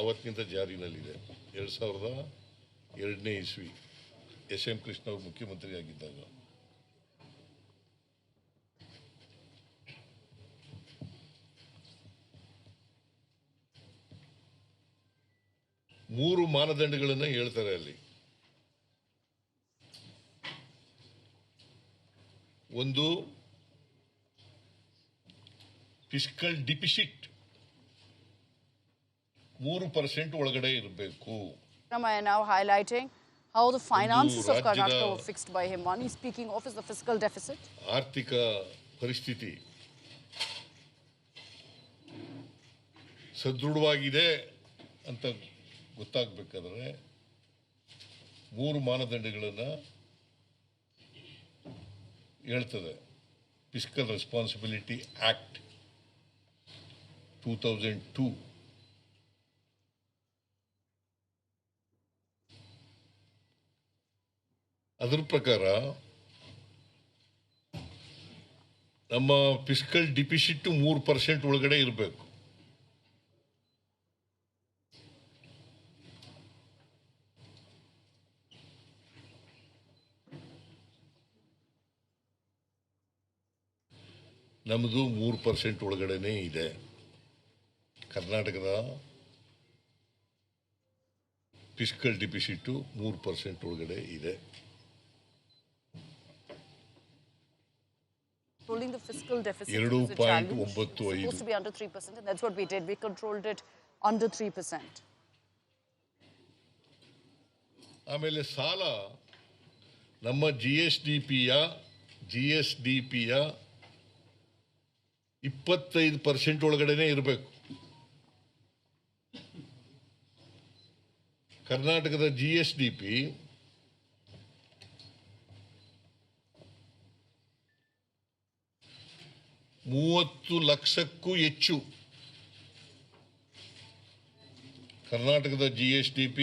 [SPEAKER 1] ಅವತ್ತಿನಿಂದ ಜಾರಿನಲ್ಲಿದೆ. 2002ನೇ ಇಸ್ವಿ SM ಕೃಷ್ಣ ಅವರು ಮುಖ್ಯಮಂತ್ರಿಯಾಗಿದ್ದಾಗ. ಮೂರು ಮಾನದಂಡಗಳನ್ನು ಹೇಳ್ತಾರೆ ಅಲ್ಲಿ. ಒಂದು ಫಿಸ್ಕಲ್ ಡಿಫಿಸಿಟ್ 3% ಒಳಗಡೆ ಇರಬೇಕು.
[SPEAKER 2] I am now highlighting how the finances of
[SPEAKER 1] ರಾಜ್ಯದ
[SPEAKER 2] Karnataka were fixed by him. One he's speaking of is the fiscal deficit.
[SPEAKER 1] ಆರ್ಥಿಕ ಪರಿಸ್ಥಿತಿ ಸದೃಢವಾಗಿದೆ ಅಂತ ಗೊತ್ತಾಗಬೇಕಾದ್ರೆ ಮೂರು ಮಾನದಂಡಗಳನ್ನು ಹೇಳ್ತದೆ. ಫಿಸ್ಕಲ್ ರೆಸ್ಪಾನ್ಸಿಬಿಲಿಟಿ ಆಕ್ಟ್ 2002, ಅದರ ಪ್ರಕಾರ ನಮ್ಮ ಫಿಸ್ಕಲ್ ಡಿಫಿಸಿಟ್ 3% ಒಳಗಡೆ ಇರಬೇಕು. ನಮ್ಮದು 3% ಒಳಗಡೆನೇ ಇದೆ. ಕರ್ನಾಟಕದ ಫಿಸ್ಕಲ್ ಡಿಫಿಸಿಟ್ 3% ಒಳಗಡೆ ಇದೆ.
[SPEAKER 2] Controlling the fiscal deficit was a challenge. It's
[SPEAKER 1] 2.95.
[SPEAKER 2] supposed to be under 3%, and that's what we did. We controlled it under 3%.
[SPEAKER 1] ಆಮೇಲೆ ಸಾಲ ನಮ್ಮ GSDPಯ 25% ಒಳಗಡೆನೆ ಇರಬೇಕು. ಕರ್ನಾಟಕದ GSDP 30 ಲಕ್ಷಕ್ಕೂ ಹೆಚ್ಚು. ಕರ್ನಾಟಕದ GSDP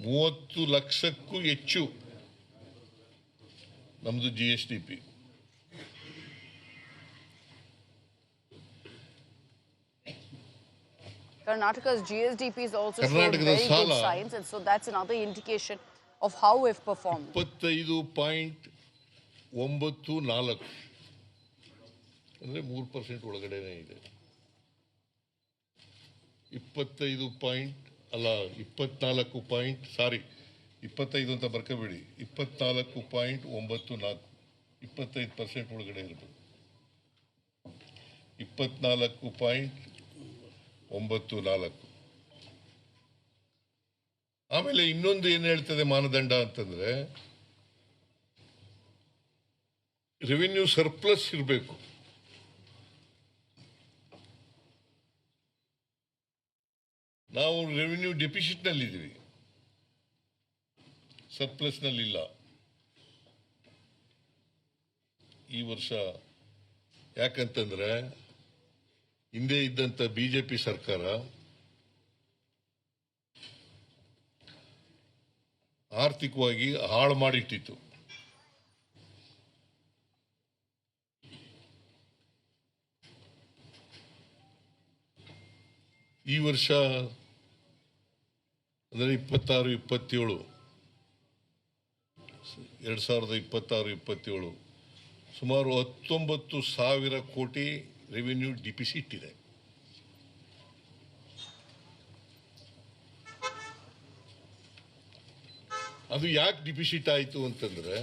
[SPEAKER 1] 30 ಲಕ್ಷಕ್ಕೂ ಹೆಚ್ಚು ನಮ್ಮದು GSDP.
[SPEAKER 2] Karnataka's GSDP is also showing
[SPEAKER 1] Karnataka's
[SPEAKER 2] very good
[SPEAKER 1] ಸಾಲ
[SPEAKER 2] signs, and so that's another indication of how we've performed.
[SPEAKER 1] 25.94 ಅಂದರೆ 3% ಒಳಗಡೆನೇ ಇದೆ. 25 ಪಾಯಿಂಟ್ ಅಲ್ಲ 25 ಅಂತ ಬರ್ಕೋಬೇಡಿ, 24.94 25% ಒಳಗಡೆ ಇರ್ಬೋದು. 24.94. ಆಮೇಲೆ ಇನ್ನೊಂದು ಏನು ಹೇಳ್ತದೆ ಮಾನದಂಡ ಅಂತಂದ್ರೆ ರೆವಿನ್ಯೂ ಸರ್ಪ್ಲಸ್ ಇರಬೇಕು. ನಾವು ರೆವಿನ್ಯೂ ಡೆಫಿಸಿಟ್ ನಲ್ಲಿದ್ದೀವಿ, ಸರ್ಪ್ಲಸ್ ನಲ್ಲಿಲ್ಲ. ಈ ವರ್ಷ ಯಾಕಂತಂದ್ರೆ ಹಿಂದೆ ಇದ್ದಂತ ಬಿಜೆಪಿ ಸರ್ಕಾರ ಆರ್ಥಿಕವಾಗಿ ಹಾಳು ಮಾಡಿಟ್ಟಿತ್ತು. ಈ ವರ್ಷ ಅಂದರೆ 26-27 2026-27 ಸುಮಾರು 19,000 ಕೋಟಿ ರೆವಿನ್ಯೂ ಡಿಫಿಸಿಟ್ ಇದೆ. ಅದು ಯಾಕೆ ಡಿಫಿಸಿಟ್ ಆಯಿತು ಅಂತಂದ್ರೆ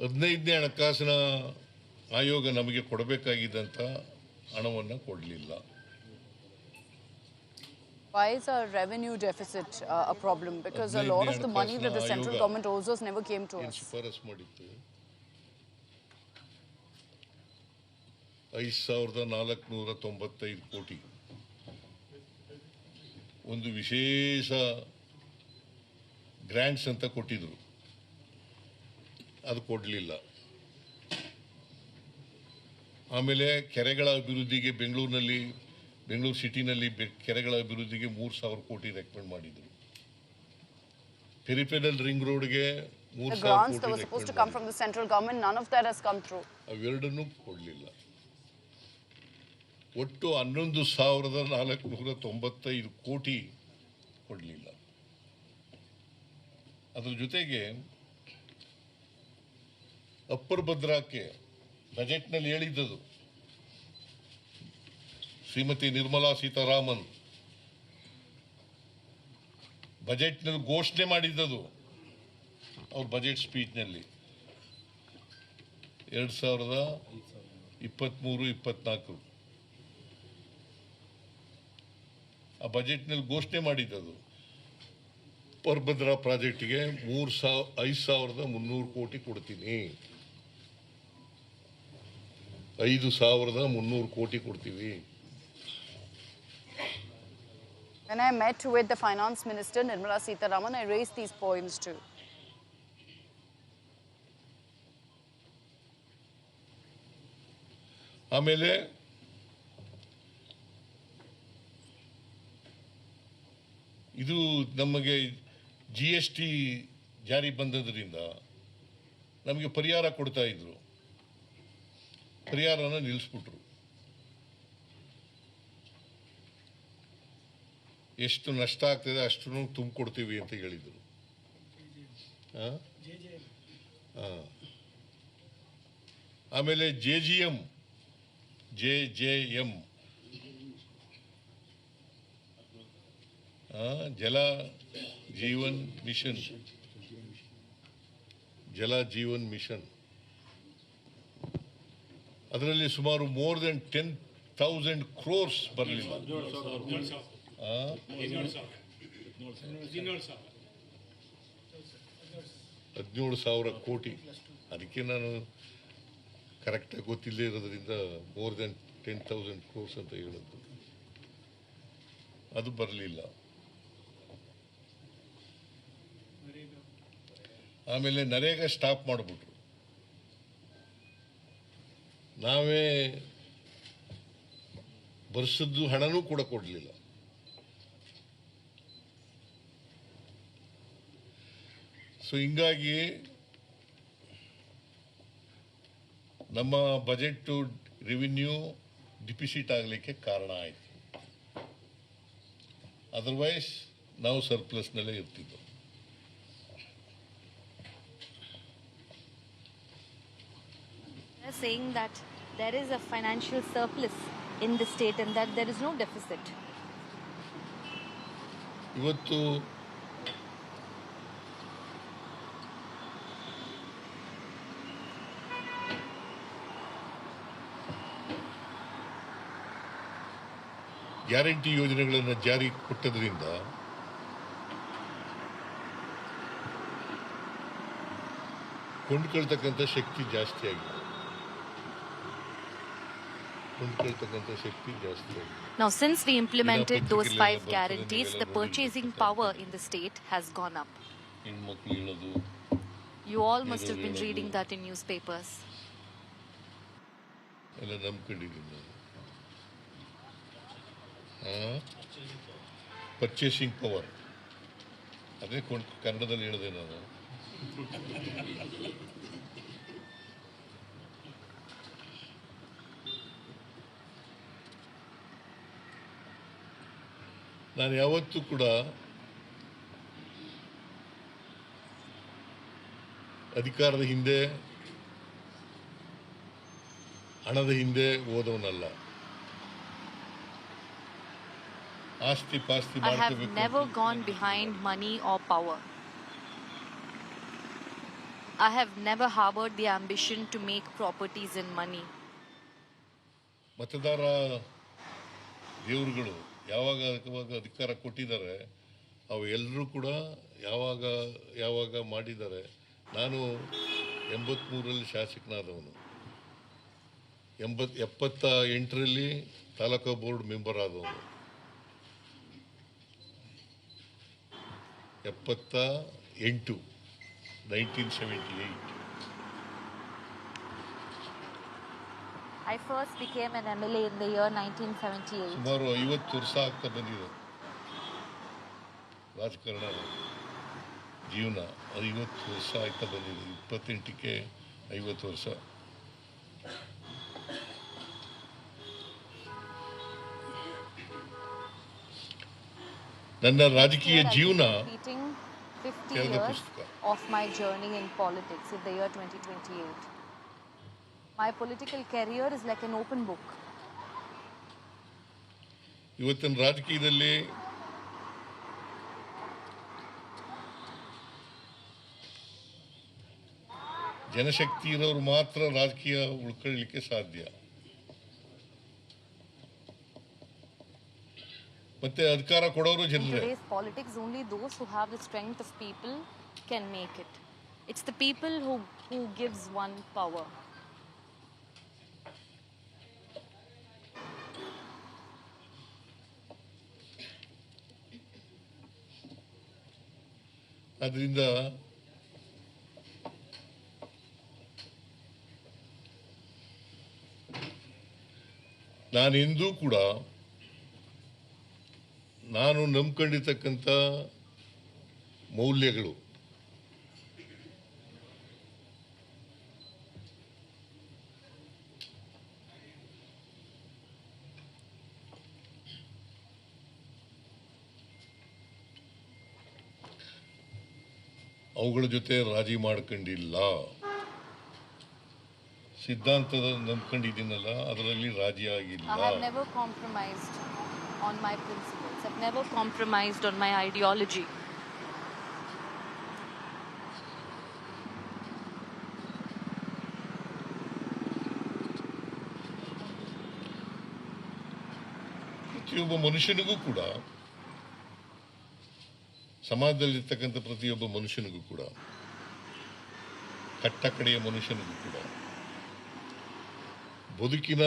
[SPEAKER 1] 15ನೇ ಹಣಕಾಸಿನ ಆಯೋಗ ನಮಗೆ ಕೊಡಬೇಕಾಗಿದ್ದಂತ ಹಣವನ್ನು ಕೊಡಲಿಲ್ಲ.
[SPEAKER 2] Why is our revenue deficit a problem? Because a lot of the money that the central government owes us never came to us.
[SPEAKER 1] ಶಿಫಾರಸ್ ಮಾಡಿತ್ತು 5,495 ಕೋಟಿ. ಒಂದು ವಿಶೇಷ ಗ್ರಾಂಟ್ಸ್ ಅಂತ ಕೊಟ್ಟಿದ್ರು, ಅದು ಕೊಡಲಿಲ್ಲ. ಆಮೇಲೆ ಕೆರೆಗಳ ಅಭಿವೃದ್ಧಿಗೆ ಬೆಂಗಳೂರು ಸಿಟಿನಲ್ಲಿ ಕೆರೆಗಳ ಅಭಿವೃದ್ಧಿಗೆ 3,000 ಕೋಟಿ ರೆಕಮೆಂಡ್ ಮಾಡಿದ್ರು. ಪೆರಿಫೆರಲ್ ರಿಂಗ್ ರೋಡ್ಗೆ 3,000 ಕೋಟಿ
[SPEAKER 2] supposed to come from the central government, none of that has come through.
[SPEAKER 1] ಅವೆರಡನ್ನೂ ಕೊಡಲಿಲ್ಲ. ಒಟ್ಟು 11,495 ಕೋಟಿ ಕೊಡಲಿಲ್ಲ. ಅದರ ಜೊತೆಗೆ ಅಪ್ಪರ್ ಭದ್ರಾಕ್ಕೆ ಬಜೆಟ್ನಲ್ಲಿ ಹೇಳಿದ್ದದು ಶ್ರೀಮತಿ ನಿರ್ಮಲಾ ಸೀತಾರಾಮನ್ ಬಜೆಟ್ನಲ್ಲಿ ಘೋಷಣೆ ಮಾಡಿದ್ದದು ಅವ್ರ ಬಜೆಟ್ ಸ್ಪೀಚ್ನಲ್ಲಿ 2023-24 ಆ ಬಜೆಟ್ನಲ್ಲಿ ಘೋಷಣೆ ಮಾಡಿದ್ದದು ಪರ್ಭದ್ರಾ ಪ್ರಾಜೆಕ್ಟ್ಗೆ 5,300 ಕೋಟಿ ಕೊಡ್ತೀನಿ, 5,300 ಕೋಟಿ ಕೊಡ್ತೀವಿ.
[SPEAKER 2] When I met with the finance minister Nirmala Sitharaman, I raised these points too.
[SPEAKER 1] ಆಮೇಲೆ ಇದು ನಮಗೆ GST ಜಾರಿ ಬಂದದ್ರಿಂದ ನಮಗೆ ಪರಿಹಾರ ಕೊಡ್ತಾ ಇದ್ರು, ಪರಿಹಾರನ ನಿಲ್ಲಿಸ್ಬಿಟ್ರು. ಎಷ್ಟು ನಷ್ಟ ಆಗ್ತದೆ ಅಷ್ಟನ್ನು ತುಂಬಿಕೊಡ್ತೀವಿ ಅಂತ ಹೇಳಿದರು. ಆಮೇಲೆ JJM ಜಲ ಜೀವನ್ ಮಿಷನ್ ಅದರಲ್ಲಿ ಸುಮಾರು ಮೋರ್ ದೆನ್ 10,000 crores ಬರಲಿಲ್ಲ. 17,000 ಕೋಟಿ. ಅದಕ್ಕೆ ನಾನು ಕರೆಕ್ಟಾಗಿ ಗೊತ್ತಿಲ್ಲದೆ ಇರೋದ್ರಿಂದ ಮೋರ್ ದೆನ್ 10,000 crores ಅಂತ ಹೇಳಿದ್ದು. ಅದು ಬರಲಿಲ್ಲ. ಆಮೇಲೆ ನರೇಗಾ ಸ್ಟಾಪ್ ಮಾಡಿಬಿಟ್ರು. ನಾವೇ ವರ್ಷದ್ದು ಹಣನೂ ಕೂಡ ಕೊಡಲಿಲ್ಲ. ಸೊ ಹಿಂಗಾಗಿ ನಮ್ಮ ಬಜೆಟ್ ರೆವಿನ್ಯೂ ಡಿಫಿಸಿಟ್ ಆಗಲಿಕ್ಕೆ ಕಾರಣ ಆಯಿತು. ಅದರ್ವೈಸ್ ನಾವು ಸರ್ಪ್ಲಸ್ನಲ್ಲೇ ಇರ್ತಿದ್ದೆವು.
[SPEAKER 3] They're saying that there is a financial surplus in the state and that there is no deficit.
[SPEAKER 1] ಇವತ್ತು ಗ್ಯಾರಂಟಿ ಯೋಜನೆಗಳನ್ನು ಜಾರಿ ಕೊಟ್ಟದ್ರಿಂದ ಕೊಂಡ್ಕೊಳ್ತಕ್ಕಂಥ ಶಕ್ತಿ ಜಾಸ್ತಿ ಆಗಿದೆ.
[SPEAKER 3] Now, since we implemented those 5 guarantees, the purchasing power in the state has gone up.
[SPEAKER 1] ಹೆಣ್ಮಕ್ಳು ಹೇಳೋದು,
[SPEAKER 3] You all must have been reading that in newspapers.
[SPEAKER 1] ಎಲ್ಲ ನಂಬ್ಕೊಂಡಿದ್ದೀನಿ ನಾನು. Purchasing power ಅದೇ ಕನ್ನಡದಲ್ಲಿ ಹೇಳಿದೆ ನಾನು. ನಾನು ಯಾವತ್ತೂ ಕೂಡ ಅಧಿಕಾರದ ಹಿಂದೆ ಹಣದ ಹಿಂದೆ ಓದವನಲ್ಲ. ಆಸ್ತಿ ಪಾಸ್ತಿ
[SPEAKER 3] I have never gone behind money or power. I have never harbored the ambition to make properties and money.
[SPEAKER 1] ಮತದಾರ ದೇವರುಗಳು ಯಾವಾಗ ಅಧಿಕಾರ ಕೊಟ್ಟಿದ್ದಾರೆ ಅವು ಎಲ್ಲರೂ ಕೂಡ ಯಾವಾಗ ಮಾಡಿದ್ದಾರೆ. ನಾನು 83ರಲ್ಲಿ ಶಾಸಕನಾದವನು, 78ರಲ್ಲಿ ತಾಲೂಕಾ ಬೋರ್ಡ್ ಮೆಂಬರ್ ಆದವನು, 1978.
[SPEAKER 3] I first became an MLA in the year 1978.
[SPEAKER 1] ಸುಮಾರು 50 ವರ್ಷ ಆಗ್ತಾ ಬಂದಿದೆ ರಾಜಕಾರಣ ಜೀವನ. 50 ವರ್ಷ ಆಗ್ತಾ ಬಂದಿದೆ. 28ಕ್ಕೆ 50 ವರ್ಷ. ನನ್ನ ರಾಜಕೀಯ ಜೀವನ
[SPEAKER 3] 50
[SPEAKER 1] ತೆರೆದ
[SPEAKER 3] years
[SPEAKER 1] ಪುಸ್ತಕ.
[SPEAKER 3] of my journey in politics in the year 2028. My political career is like an open book.
[SPEAKER 1] ಇವತ್ತಿನ ರಾಜಕೀಯದಲ್ಲಿ ಜನಶಕ್ತಿ ಇರೋರು ಮಾತ್ರ ರಾಜಕೀಯ ಉಳ್ಕೊಳ್ಳಲಿಕ್ಕೆ ಸಾಧ್ಯ. ಮತ್ತೆ ಅಧಿಕಾರ ಕೊಡೋರು
[SPEAKER 3] In
[SPEAKER 1] ಜನರೇ.
[SPEAKER 3] today's politics, only those who have the strength of people can make it. It's the people who gives one power.
[SPEAKER 1] ಅದರಿಂದ ನಾನೆಂದೂ ಕೂಡ ನಾನು ನಂಬ್ಕೊಂಡಿರ್ತಕ್ಕಂಥ ಮೌಲ್ಯಗಳು ಅವುಗಳ ಜೊತೆ ರಾಜಿ ಮಾಡ್ಕೊಂಡಿಲ್ಲ. ಸಿದ್ಧಾಂತದ ನಂಬ್ಕೊಂಡಿದ್ದೀನಲ್ಲ, ಅದರಲ್ಲಿ ರಾಜಿ ಆಗಿಲ್ಲ.
[SPEAKER 3] I have never compromised on my principles. I've never compromised on my ideology.
[SPEAKER 1] ಪ್ರತಿಯೊಬ್ಬ ಮನುಷ್ಯನಿಗೂ ಕೂಡ, ಸಮಾಜದಲ್ಲಿರ್ತಕ್ಕಂಥ ಪ್ರತಿಯೊಬ್ಬ ಮನುಷ್ಯನಿಗೂ ಕೂಡ, ಕಟ್ಟಕಡೆಯ ಮನುಷ್ಯನಿಗೂ ಕೂಡ ಬದುಕಿನ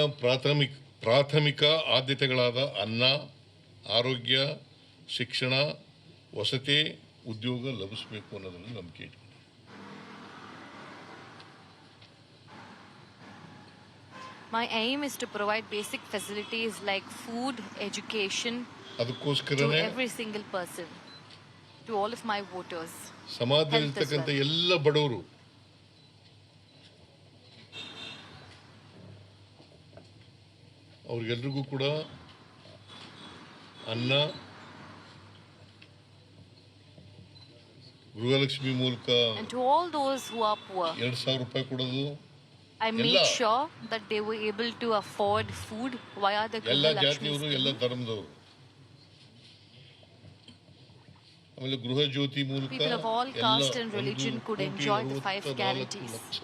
[SPEAKER 1] ಪ್ರಾಥಮಿಕ ಆದ್ಯತೆಗಳಾದ ಅನ್ನ, ಆರೋಗ್ಯ, ಶಿಕ್ಷಣ, ವಸತಿ, ಉದ್ಯೋಗ ಲಭಿಸಬೇಕು ಅನ್ನೋದ್ರಲ್ಲಿ ನಂಬಿಕೆ ಇಟ್ಕೊಂಡು
[SPEAKER 3] My aim is to provide basic facilities like food, education to
[SPEAKER 1] ಅದಕ್ಕೋಸ್ಕರನೇ
[SPEAKER 3] every single person, to all of my voters.
[SPEAKER 1] ಸಮಾಜದಲ್ಲಿರ್ತಕ್ಕಂಥ ಎಲ್ಲ ಬಡವರು ಅವ್ರಿಗೆಲ್ರಿಗೂ ಕೂಡ ಅನ್ನ, ಗೃಹಲಕ್ಷ್ಮಿ ಮೂಲಕ
[SPEAKER 3] And to all those who are poor,
[SPEAKER 1] 2,000 ರೂಪಾಯಿ ಕೊಡೋದು,
[SPEAKER 3] I made sure that they were able to afford food via the
[SPEAKER 1] ಎಲ್ಲ
[SPEAKER 3] Griha Lakshmi
[SPEAKER 1] ಜಾತಿಯವರು,
[SPEAKER 3] scheme.
[SPEAKER 1] ಎಲ್ಲ ಧರ್ಮದವರು. ಆಮೇಲೆ ಗೃಹ ಜ್ಯೋತಿ ಮೂಲಕ
[SPEAKER 3] People of all caste and religion could enjoy the 5
[SPEAKER 1] 1,64
[SPEAKER 3] guarantees.
[SPEAKER 1] Lakh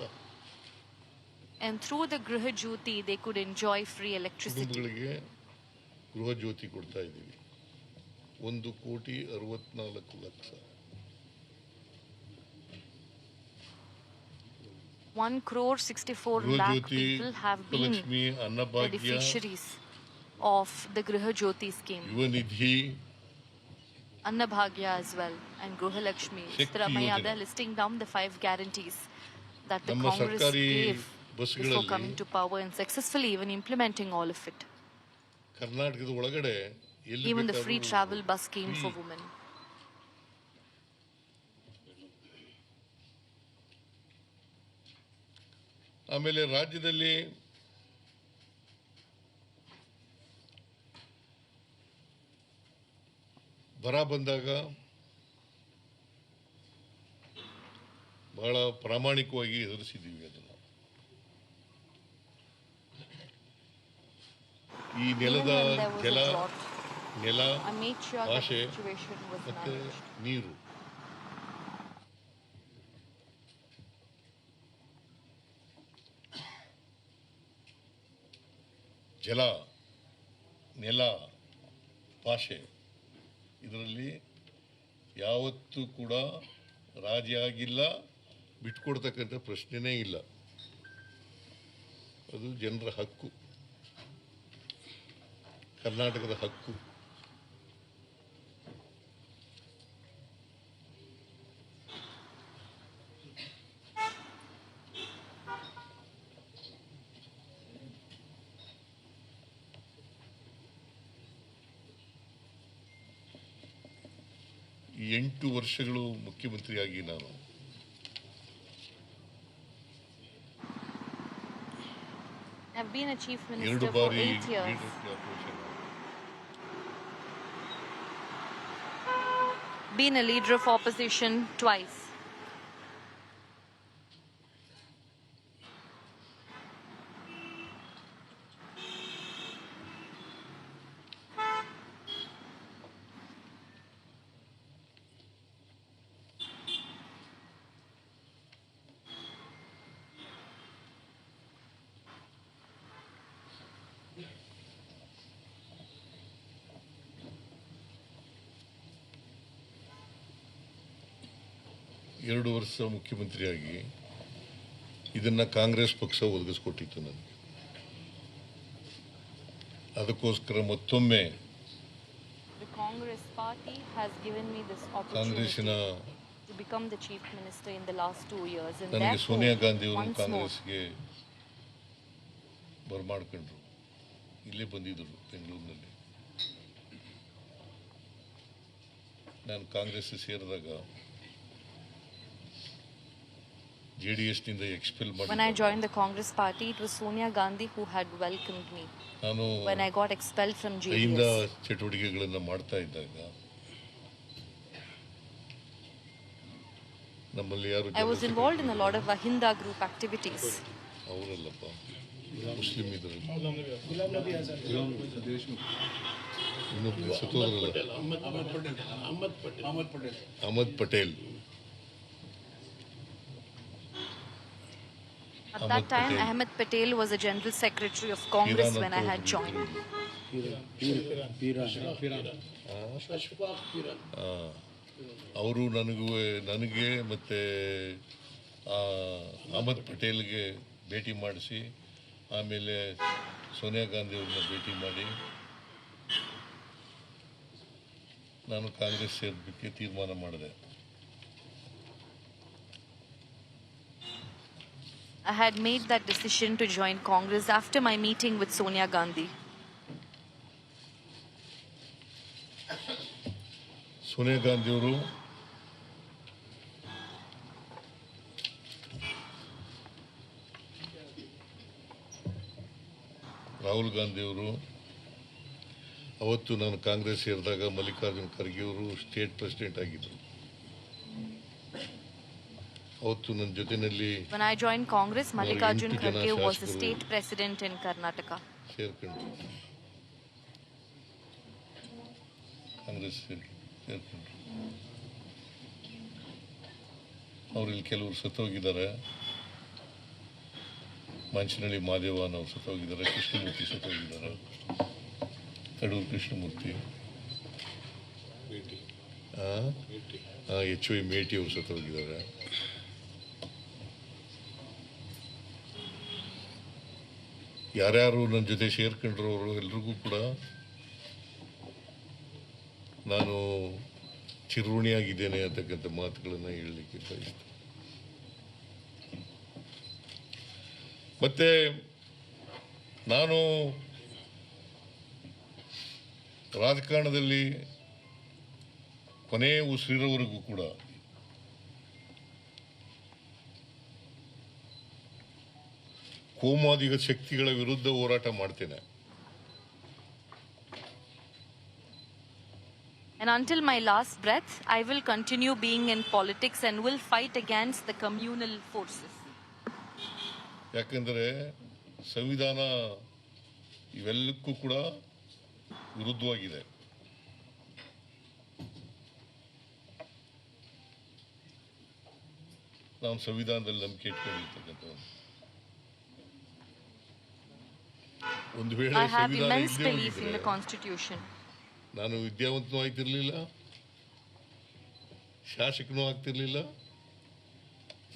[SPEAKER 3] And through the Griha Jyoti, they could enjoy free electricity.
[SPEAKER 1] ಕುಟುಂಬಗಳಿಗೆ ಗೃಹ ಜ್ಯೋತಿ ಕೊಡ್ತಾ ಇದ್ದೀವಿ. 1,64 ಲಕ್ಷ.
[SPEAKER 3] 1,64
[SPEAKER 1] ಗೃಹ
[SPEAKER 3] lakh
[SPEAKER 1] Jyothi,
[SPEAKER 3] people have been
[SPEAKER 1] Lakshmi,
[SPEAKER 3] the
[SPEAKER 1] Annabhagya,
[SPEAKER 3] beneficiaries of the Griha Jyoti scheme.
[SPEAKER 1] ಯುವ ನಿಧಿ,
[SPEAKER 3] Annabhagya as well, and Griha Lakshmi.
[SPEAKER 1] Shakti
[SPEAKER 3] Siddharamaiah,
[SPEAKER 1] Yojana.
[SPEAKER 3] they're listing down the 5 guarantees that the
[SPEAKER 1] ನಮ್ಮ
[SPEAKER 3] Congress
[SPEAKER 1] ಸರ್ಕಾರಿ
[SPEAKER 3] gave before
[SPEAKER 1] ಬಸ್ಗಳಲ್ಲಿ
[SPEAKER 3] coming to power and successfully even implementing all of it.
[SPEAKER 1] ಕರ್ನಾಟಕದ ಒಳಗಡೆ ಎಲ್ಲಿ
[SPEAKER 3] Even the
[SPEAKER 1] ಬೇಕಾದ್ರೂ
[SPEAKER 3] free travel bus scheme for women.
[SPEAKER 1] ಆಮೇಲೆ ರಾಜ್ಯದಲ್ಲಿ ಬರ ಬಂದಾಗ ಬಹಳ ಪ್ರಾಮಾಣಿಕವಾಗಿ ಎದುರಿಸಿದ್ದೀವಿ ಅದನ್ನು. ಈ ನೆಲದ
[SPEAKER 3] Even when there was a
[SPEAKER 1] ಜಲ,
[SPEAKER 3] drought,
[SPEAKER 1] ನೆಲ,
[SPEAKER 3] I made sure that
[SPEAKER 1] ಭಾಷೆ
[SPEAKER 3] the situation was
[SPEAKER 1] ಮತ್ತೆ
[SPEAKER 3] managed.
[SPEAKER 1] ನೀರು, ಜಲ, ನೆಲ, ಭಾಷೆ ಇದರಲ್ಲಿ ಯಾವತ್ತೂ ಕೂಡ ರಾಜಿ ಆಗಿಲ್ಲ, ಬಿಟ್ಕೊಡ್ತಕ್ಕಂಥ ಪ್ರಶ್ನೆನೇ ಇಲ್ಲ. ಅದು ಜನರ ಹಕ್ಕು, ಕರ್ನಾಟಕದ ಹಕ್ಕು. ಈ 8 ವರ್ಷಗಳು ಮುಖ್ಯಮಂತ್ರಿಯಾಗಿ ನಾನು
[SPEAKER 3] I've been a chief
[SPEAKER 1] 2
[SPEAKER 3] minister for
[SPEAKER 1] ಬಾರಿ
[SPEAKER 3] 8 years.
[SPEAKER 1] Leader corporation,
[SPEAKER 3] Been a leader of opposition twice.
[SPEAKER 1] ಎರಡು ವರ್ಷ ಮುಖ್ಯಮಂತ್ರಿಯಾಗಿ ಇದನ್ನು ಕಾಂಗ್ರೆಸ್ ಪಕ್ಷ ಒದಗಿಸ್ಕೊಟ್ಟಿತ್ತು ನನಗೆ. ಅದಕ್ಕೋಸ್ಕರ ಮತ್ತೊಮ್ಮೆ
[SPEAKER 3] The Congress party has given me this
[SPEAKER 1] ಕಾಂಗ್ರೆಸ್ಸಿನ
[SPEAKER 3] opportunity to become the chief minister in the last 2 years, and
[SPEAKER 1] ನನಗೆ
[SPEAKER 3] therefore,
[SPEAKER 1] ಸೋನಿಯಾ ಗಾಂಧಿ ಅವರು
[SPEAKER 3] once more,
[SPEAKER 1] ಕಾಂಗ್ರೆಸ್ಗೆ ಬರಮಾಡ್ಕೊಂಡ್ರು. ಇಲ್ಲೇ ಬಂದಿದ್ದರು ಬೆಂಗಳೂರಿನಲ್ಲಿ. ನಾನು ಕಾಂಗ್ರೆಸ್ ಸೇರಿದಾಗ JDS-ನಿಂದ ಎಕ್ಸ್ಪೆಲ್
[SPEAKER 3] when I
[SPEAKER 1] ಮಾಡಿ
[SPEAKER 3] joined the Congress party, it was Sonia Gandhi who had welcomed me.
[SPEAKER 1] ನಾನು
[SPEAKER 3] When I got expelled from
[SPEAKER 1] ಕೈಯಿಂದ
[SPEAKER 3] JDS,
[SPEAKER 1] ಚಟುವಟಿಕೆಗಳನ್ನು ಮಾಡ್ತಾ ಇದ್ದಾಗ ನಮ್ಮಲ್ಲಿ ಯಾರು
[SPEAKER 3] I was involved in a lot of Ahinda group activities.
[SPEAKER 1] ಅವರಲ್ಲಪ್ಪ, ಮುಸ್ಲಿಂ ಇದ್ರು, ಇನ್ನೊಬ್ಬರು ಸತ್ತೋದ್ರಲ್ಲ, Ahmed Patel.
[SPEAKER 3] At
[SPEAKER 1] Ahmed
[SPEAKER 3] that time,
[SPEAKER 1] Patel.
[SPEAKER 3] Ahmed Patel was the general secretary of Congress when I had joined.
[SPEAKER 1] ಅವರು ನನಗೆ ಮತ್ತು ಅಹಮದ್ ಪಟೇಲ್ಗೆ ಭೇಟಿ ಮಾಡಿಸಿ, ಆಮೇಲೆ ಸೋನಿಯಾ ಗಾಂಧಿ ಅವ್ರನ್ನ ಭೇಟಿ ಮಾಡಿ ನಾನು ಕಾಂಗ್ರೆಸ್ ಸೇರೋದಕ್ಕೆ ತೀರ್ಮಾನ ಮಾಡಿದೆ.
[SPEAKER 3] I had made that decision to join Congress after my meeting with Sonia Gandhi.
[SPEAKER 1] Sonia ಗಾಂಧಿಯವರು ರಾಹುಲ್ ಗಾಂಧಿಯವರು, ಅವತ್ತು ನಾನು ಕಾಂಗ್ರೆಸ್ ಸೇರಿದಾಗ ಮಲ್ಲಿಕಾರ್ಜುನ್ ಖರ್ಗೆ ಅವರು ಸ್ಟೇಟ್ ಪ್ರೆಸಿಡೆಂಟ್ ಆಗಿದ್ದರು. ಅವತ್ತು ನನ್ನ ಜೊತೆಯಲ್ಲಿ
[SPEAKER 3] When I joined Congress, Mallikarjun Kharge was the state president in Karnataka.
[SPEAKER 1] ಸೇರ್ಕೊಂಡ್ರು, ಕಾಂಗ್ರೆಸ್ ಸೇರ್ಕೊಂಡ್ರು. ಅವ್ರಲ್ಲಿ ಕೆಲವರು ಸತ್ತೋಗಿದ್ದಾರೆ. ಮಂಚನಹಳ್ಳಿ ಮಾದೇವನ್ ಅವರು ಸತ್ತೋಗಿದ್ದಾರೆ, ಕೃಷ್ಣಮೂರ್ತಿ ಸತ್ತೋಗಿದ್ದಾರೆ, ಕಡೂರು ಕೃಷ್ಣಮೂರ್ತಿ, HY ಮೇಟಿ ಅವರು ಸತ್ತೋಗಿದ್ದಾರೆ. ಯಾರ್ಯಾರು ನನ್ನ ಜೊತೆ ಸೇರ್ಕೊಂಡ್ರು ಅವರು ಎಲ್ರಿಗೂ ಕೂಡ ನಾನು ಚಿರುಣಿಯಾಗಿದ್ದೇನೆ ಅಂತಕ್ಕಂಥ ಮಾತುಗಳನ್ನು ಹೇಳಲಿಕ್ಕೆ ಬಯಸ್ತೇನೆ. ಮತ್ತೆ ನಾನು ರಾಜಕಾರಣದಲ್ಲಿ ಕೊನೆ ಉಸಿರಿರೋವರೆಗೂ ಕೂಡ ಕೋಮಾದಿಗ ಶಕ್ತಿಗಳ ವಿರುದ್ಧ ಹೋರಾಟ ಮಾಡ್ತೇನೆ.
[SPEAKER 3] And until my last breath, I will continue being in politics and will fight against the communal forces.
[SPEAKER 1] ಯಾಕಂದರೆ ಸಂವಿಧಾನ ಇವೆಲ್ಲಕ್ಕೂ ಕೂಡ ವಿರುದ್ಧವಾಗಿದೆ. ನಾವು ಸಂವಿಧಾನದಲ್ಲಿ ನಂಬಿಕೆ ಇಟ್ಕೊಂಡಿರ್ತಕ್ಕಂಥದ್ದು. ಒಂದು ವೇಳೆ
[SPEAKER 3] I have
[SPEAKER 1] ಸಂವಿಧಾನ
[SPEAKER 3] immense
[SPEAKER 1] ಇಲ್ಲದೆ
[SPEAKER 3] belief in the
[SPEAKER 1] ಹೋಗಿದ್ರೆ
[SPEAKER 3] Constitution.
[SPEAKER 1] ನಾನು ವಿದ್ಯಾವಂತನೂ ಆಗ್ತಿರ್ಲಿಲ್ಲ, ಶಾಸಕನೂ ಆಗ್ತಿರ್ಲಿಲ್ಲ,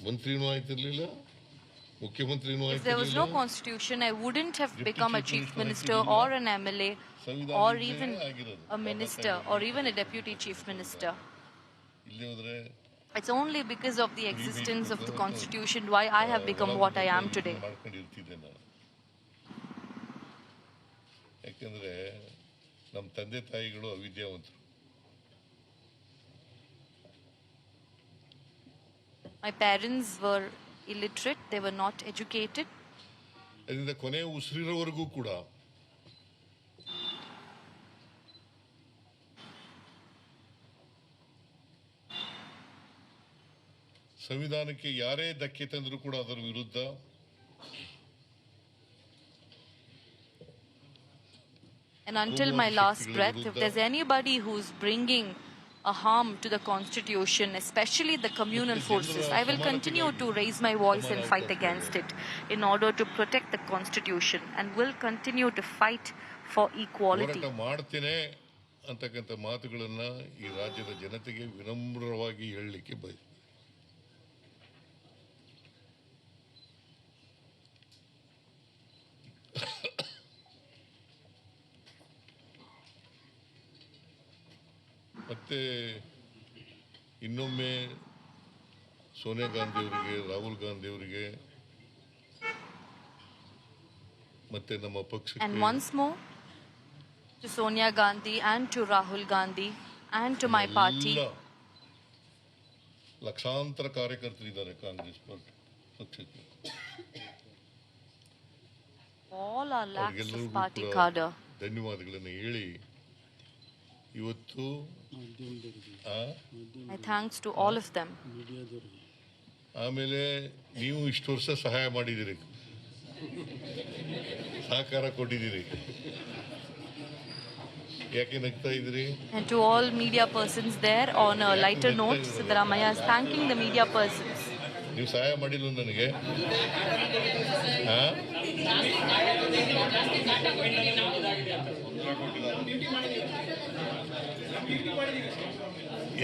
[SPEAKER 1] ಮಂತ್ರಿನೂ ಆಗ್ತಿರ್ಲಿಲ್ಲ, ಮುಖ್ಯಮಂತ್ರಿನೂ
[SPEAKER 3] If there was no
[SPEAKER 1] ಆಗ್ತಿರ್ಲಿಲ್ಲ.
[SPEAKER 3] constitution, I wouldn't have
[SPEAKER 1] Deputy
[SPEAKER 3] become a
[SPEAKER 1] Chief
[SPEAKER 3] chief
[SPEAKER 1] Minister
[SPEAKER 3] minister
[SPEAKER 1] ಆಗಿರ್ಲಿಲ್ಲ.
[SPEAKER 3] or an MLA
[SPEAKER 1] ಸಂವಿಧಾನ
[SPEAKER 3] or
[SPEAKER 1] ಇಲ್ಲದೆ
[SPEAKER 3] even
[SPEAKER 1] ಆಗಿರೋದು.
[SPEAKER 3] a minister or even a deputy chief minister.
[SPEAKER 1] ಇಲ್ಲಿ ಹೋದ್ರೆ
[SPEAKER 3] It's only because of the existence of the constitution why I have become what I am today.
[SPEAKER 1] ಮಾಡ್ಕೊಂಡಿರ್ತಿದ್ದೆ ನಾನು. ಯಾಕಂದ್ರೆ ನಮ್ಮ ತಂದೆ ತಾಯಿಗಳು ಅವಿದ್ಯಾವಂತರು.
[SPEAKER 3] My parents were illiterate, they were not educated.
[SPEAKER 1] ಅದರಿಂದ ಕೊನೆ ಉಸಿರಿರೋವರೆಗೂ ಕೂಡ ಸಂವಿಧಾನಕ್ಕೆ ಯಾರೇ ಧಕ್ಕೆ ತಂದರೂ ಕೂಡ ಅದರ ವಿರುದ್ಧ
[SPEAKER 3] And until my last breath, if there's anybody who's bringing a harm to the constitution, especially the communal forces, I will continue to raise my voice and fight against it in order to protect the constitution and will continue to fight for equality.
[SPEAKER 1] ಹೋರಾಟ ಮಾಡ್ತೇನೆ ಅಂತಕ್ಕಂಥ ಮಾತುಗಳನ್ನು ಈ ರಾಜ್ಯದ ಜನತೆಗೆ ವಿನಮ್ರವಾಗಿ ಹೇಳಲಿಕ್ಕೆ ಬಯಸ್ತೇನೆ. ಮತ್ತೆ ಇನ್ನೊಮ್ಮೆ ಸೋನಿಯಾ ಗಾಂಧಿಯವರಿಗೆ, ರಾಹುಲ್ ಗಾಂಧಿಯವರಿಗೆ ಮತ್ತೆ ನಮ್ಮ
[SPEAKER 3] And
[SPEAKER 1] ಪಕ್ಷಕ್ಕೆ
[SPEAKER 3] once more, to Sonia Gandhi and to Rahul Gandhi and to my party,
[SPEAKER 1] ಎಲ್ಲ ಲಕ್ಷಾಂತರ ಕಾರ್ಯಕರ್ತರಿದ್ದಾರೆ ಕಾಂಗ್ರೆಸ್ ಪಕ್ಷಕ್ಕೆ.
[SPEAKER 3] all our lakhs
[SPEAKER 1] ಅವ್ರಿಗೆಲ್ಲರಿಗೂ
[SPEAKER 3] of party
[SPEAKER 1] ಕೂಡ
[SPEAKER 3] cadre.
[SPEAKER 1] ಧನ್ಯವಾದಗಳನ್ನು ಹೇಳಿ ಇವತ್ತು
[SPEAKER 3] My thanks to all of them.
[SPEAKER 1] ಆಮೇಲೆ ನೀವು ಇಷ್ಟು ವರ್ಷ ಸಹಾಯ ಮಾಡಿದ್ದೀರಿ, ಸಹಕಾರ ಕೊಟ್ಟಿದ್ದೀರಿ. ಯಾಕೆ ನಗ್ತಾ ಇದ್ದೀರಿ?
[SPEAKER 3] And to all media persons there, on a lighter note, Siddaramaiah is thanking the media persons.
[SPEAKER 1] ನೀವು ಸಹಾಯ ಮಾಡಿಲ್ಲ ನನಗೆ?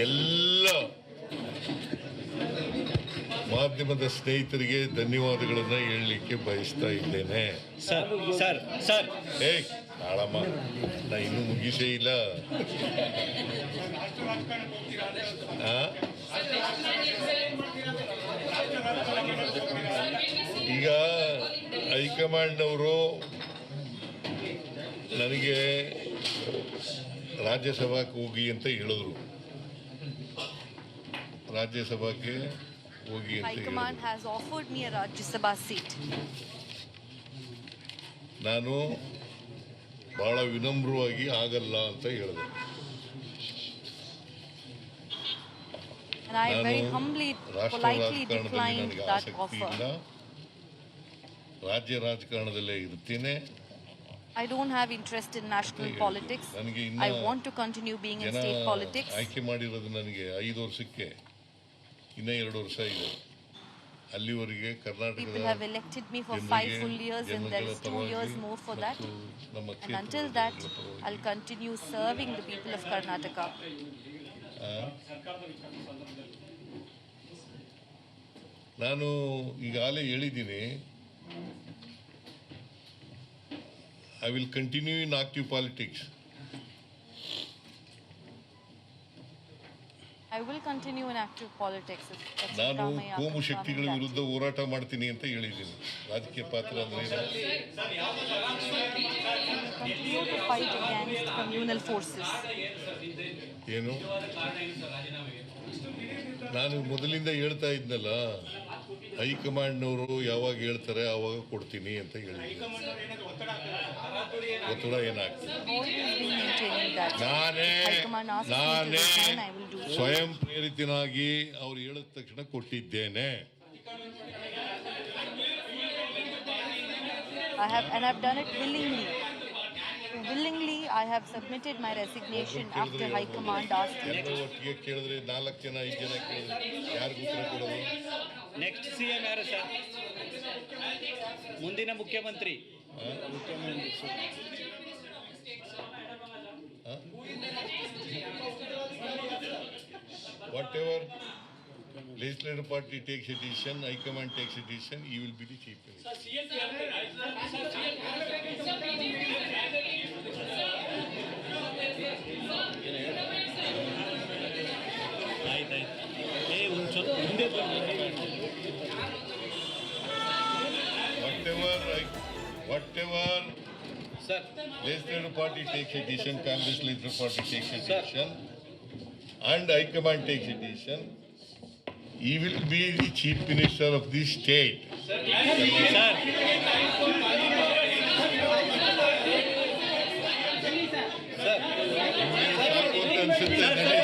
[SPEAKER 1] ಎಲ್ಲ ಮಾಧ್ಯಮದ ಸ್ನೇಹಿತರಿಗೆ ಧನ್ಯವಾದಗಳನ್ನು ಹೇಳಲಿಕ್ಕೆ ಬಯಸ್ತಾ ಇದ್ದೇನೆ.
[SPEAKER 4] ಸರ್
[SPEAKER 1] ಏಯ್ ನಾಳಮ್ಮ, ನಾ ಇನ್ನೂ ಮುಗಿಸೇ ಇಲ್ಲ. ಈಗ ಹೈಕಮಾಂಡ್ನವರು ನನಗೆ ರಾಜ್ಯಸಭಾಕ್ಕೆ ಹೋಗಿ ಅಂತ ಹೇಳಿದ್ರು. ರಾಜ್ಯಸಭಾಕ್ಕೆ ಹೋಗಿ ಅಂತ
[SPEAKER 3] High Command has offered me a Rajya Sabha seat.
[SPEAKER 1] ನಾನು ಬಹಳ ವಿನಮ್ರವಾಗಿ ಆಗಲ್ಲ ಅಂತ ಹೇಳಿದೆ.
[SPEAKER 3] And I very humbly,
[SPEAKER 1] ರಾಷ್ಟ್ರ
[SPEAKER 3] politely
[SPEAKER 1] ರಾಜಕಾರಣದಲ್ಲಿ
[SPEAKER 3] declined
[SPEAKER 1] ನನಗೆ
[SPEAKER 3] that
[SPEAKER 1] ಆಸಕ್ತಿ
[SPEAKER 3] offer.
[SPEAKER 1] ಇಲ್ಲ, ರಾಜ್ಯ ರಾಜಕಾರಣದಲ್ಲೇ ಇರ್ತೀನಿ.
[SPEAKER 3] I don't have interest in national politics.
[SPEAKER 1] ನನಗೆ
[SPEAKER 3] I want to continue being in
[SPEAKER 1] ಜನ
[SPEAKER 3] state politics.
[SPEAKER 1] ಆಯ್ಕೆ ಮಾಡಿರೋದು ನನಗೆ 5 ವರ್ಷಕ್ಕೆ, ಇನ್ನ 2 ವರ್ಷ ಇದೆ. ಅಲ್ಲಿವರೆಗೆ
[SPEAKER 3] People
[SPEAKER 1] ಕರ್ನಾಟಕದ
[SPEAKER 3] have elected me for 5 full years and there is 2 years more for that.
[SPEAKER 1] ನಮ್ಮ
[SPEAKER 3] And until that, I'll continue serving the people of Karnataka.
[SPEAKER 1] ನಾನು ಈಗಾಗಲೇ ಹೇಳಿದ್ದೀನಿ, I will continue in active politics.
[SPEAKER 3] I will continue in active politics. That's
[SPEAKER 1] ನಾನು
[SPEAKER 3] Ramaiah
[SPEAKER 1] ಕೋಮು
[SPEAKER 3] confirming
[SPEAKER 1] ಶಕ್ತಿಗಳ
[SPEAKER 3] that.
[SPEAKER 1] ವಿರುದ್ಧ ಹೋರಾಟ ಮಾಡ್ತೀನಿ ಅಂತ ಹೇಳಿದ್ದೀನಿ. ರಾಜಕೀಯ ಪಾತ್ರ ಅಂದ್ರೆ ಏನು?
[SPEAKER 3] Continue to fight against communal forces.
[SPEAKER 1] ಏನು? ನಾನು ಮೊದಲಿಂದ ಹೇಳ್ತಾ ಇದ್ನಲ್ಲ, ಹೈಕಮಾಂಡ್ನವರು ಯಾವಾಗ ಹೇಳ್ತಾರೆ ಆವಾಗ ಕೊಡ್ತೀನಿ ಅಂತ ಹೇಳಿದ್ದೀನಿ. ಒತ್ತಡ ಏನಾಗ್ತದೆ?
[SPEAKER 3] Always been maintaining that.
[SPEAKER 1] ನಾನೇ
[SPEAKER 3] High-command asks me to resign, I will do so.
[SPEAKER 1] ಸ್ವಯಂ ಪ್ರೇರಿತನಾಗಿ ಅವ್ರು ಹೇಳಿದ ತಕ್ಷಣ ಕೊಟ್ಟಿದ್ದೇನೆ.
[SPEAKER 3] I've done it willingly. Willingly, I have submitted my resignation after High Command asked me.
[SPEAKER 1] ಎಲ್ಲರೂ ಒಟ್ಟಿಗೆ ಕೇಳಿದ್ರೆ 4 ಜನ 5 ಜನ ಕೇಳಿದ್ರೆ ಯಾರಿಗೂ ಉತ್ತರ ಕೊಡೋದು?
[SPEAKER 4] ನೆಕ್ಸ್ಟ್ ಸಿಎಂ ಯಾರು ಸರ್? ಮುಂದಿನ ಮುಖ್ಯಮಂತ್ರಿ.
[SPEAKER 1] Whatever legislative party takes a decision, High Command takes a decision, you will be the chief minister.
[SPEAKER 4] ಆಯ್ತಾಯ್ತು. ಒಂದು ಸ್ವಲ್ಪ ಮುಂದೆ
[SPEAKER 1] Whatever
[SPEAKER 4] sir
[SPEAKER 1] legislative party takes a decision, Congress legislative party takes a decision, and High Command takes a decision, he will be the chief minister of the state.
[SPEAKER 4] Sir
[SPEAKER 1] ಅನ್ಸುತ್ತೆ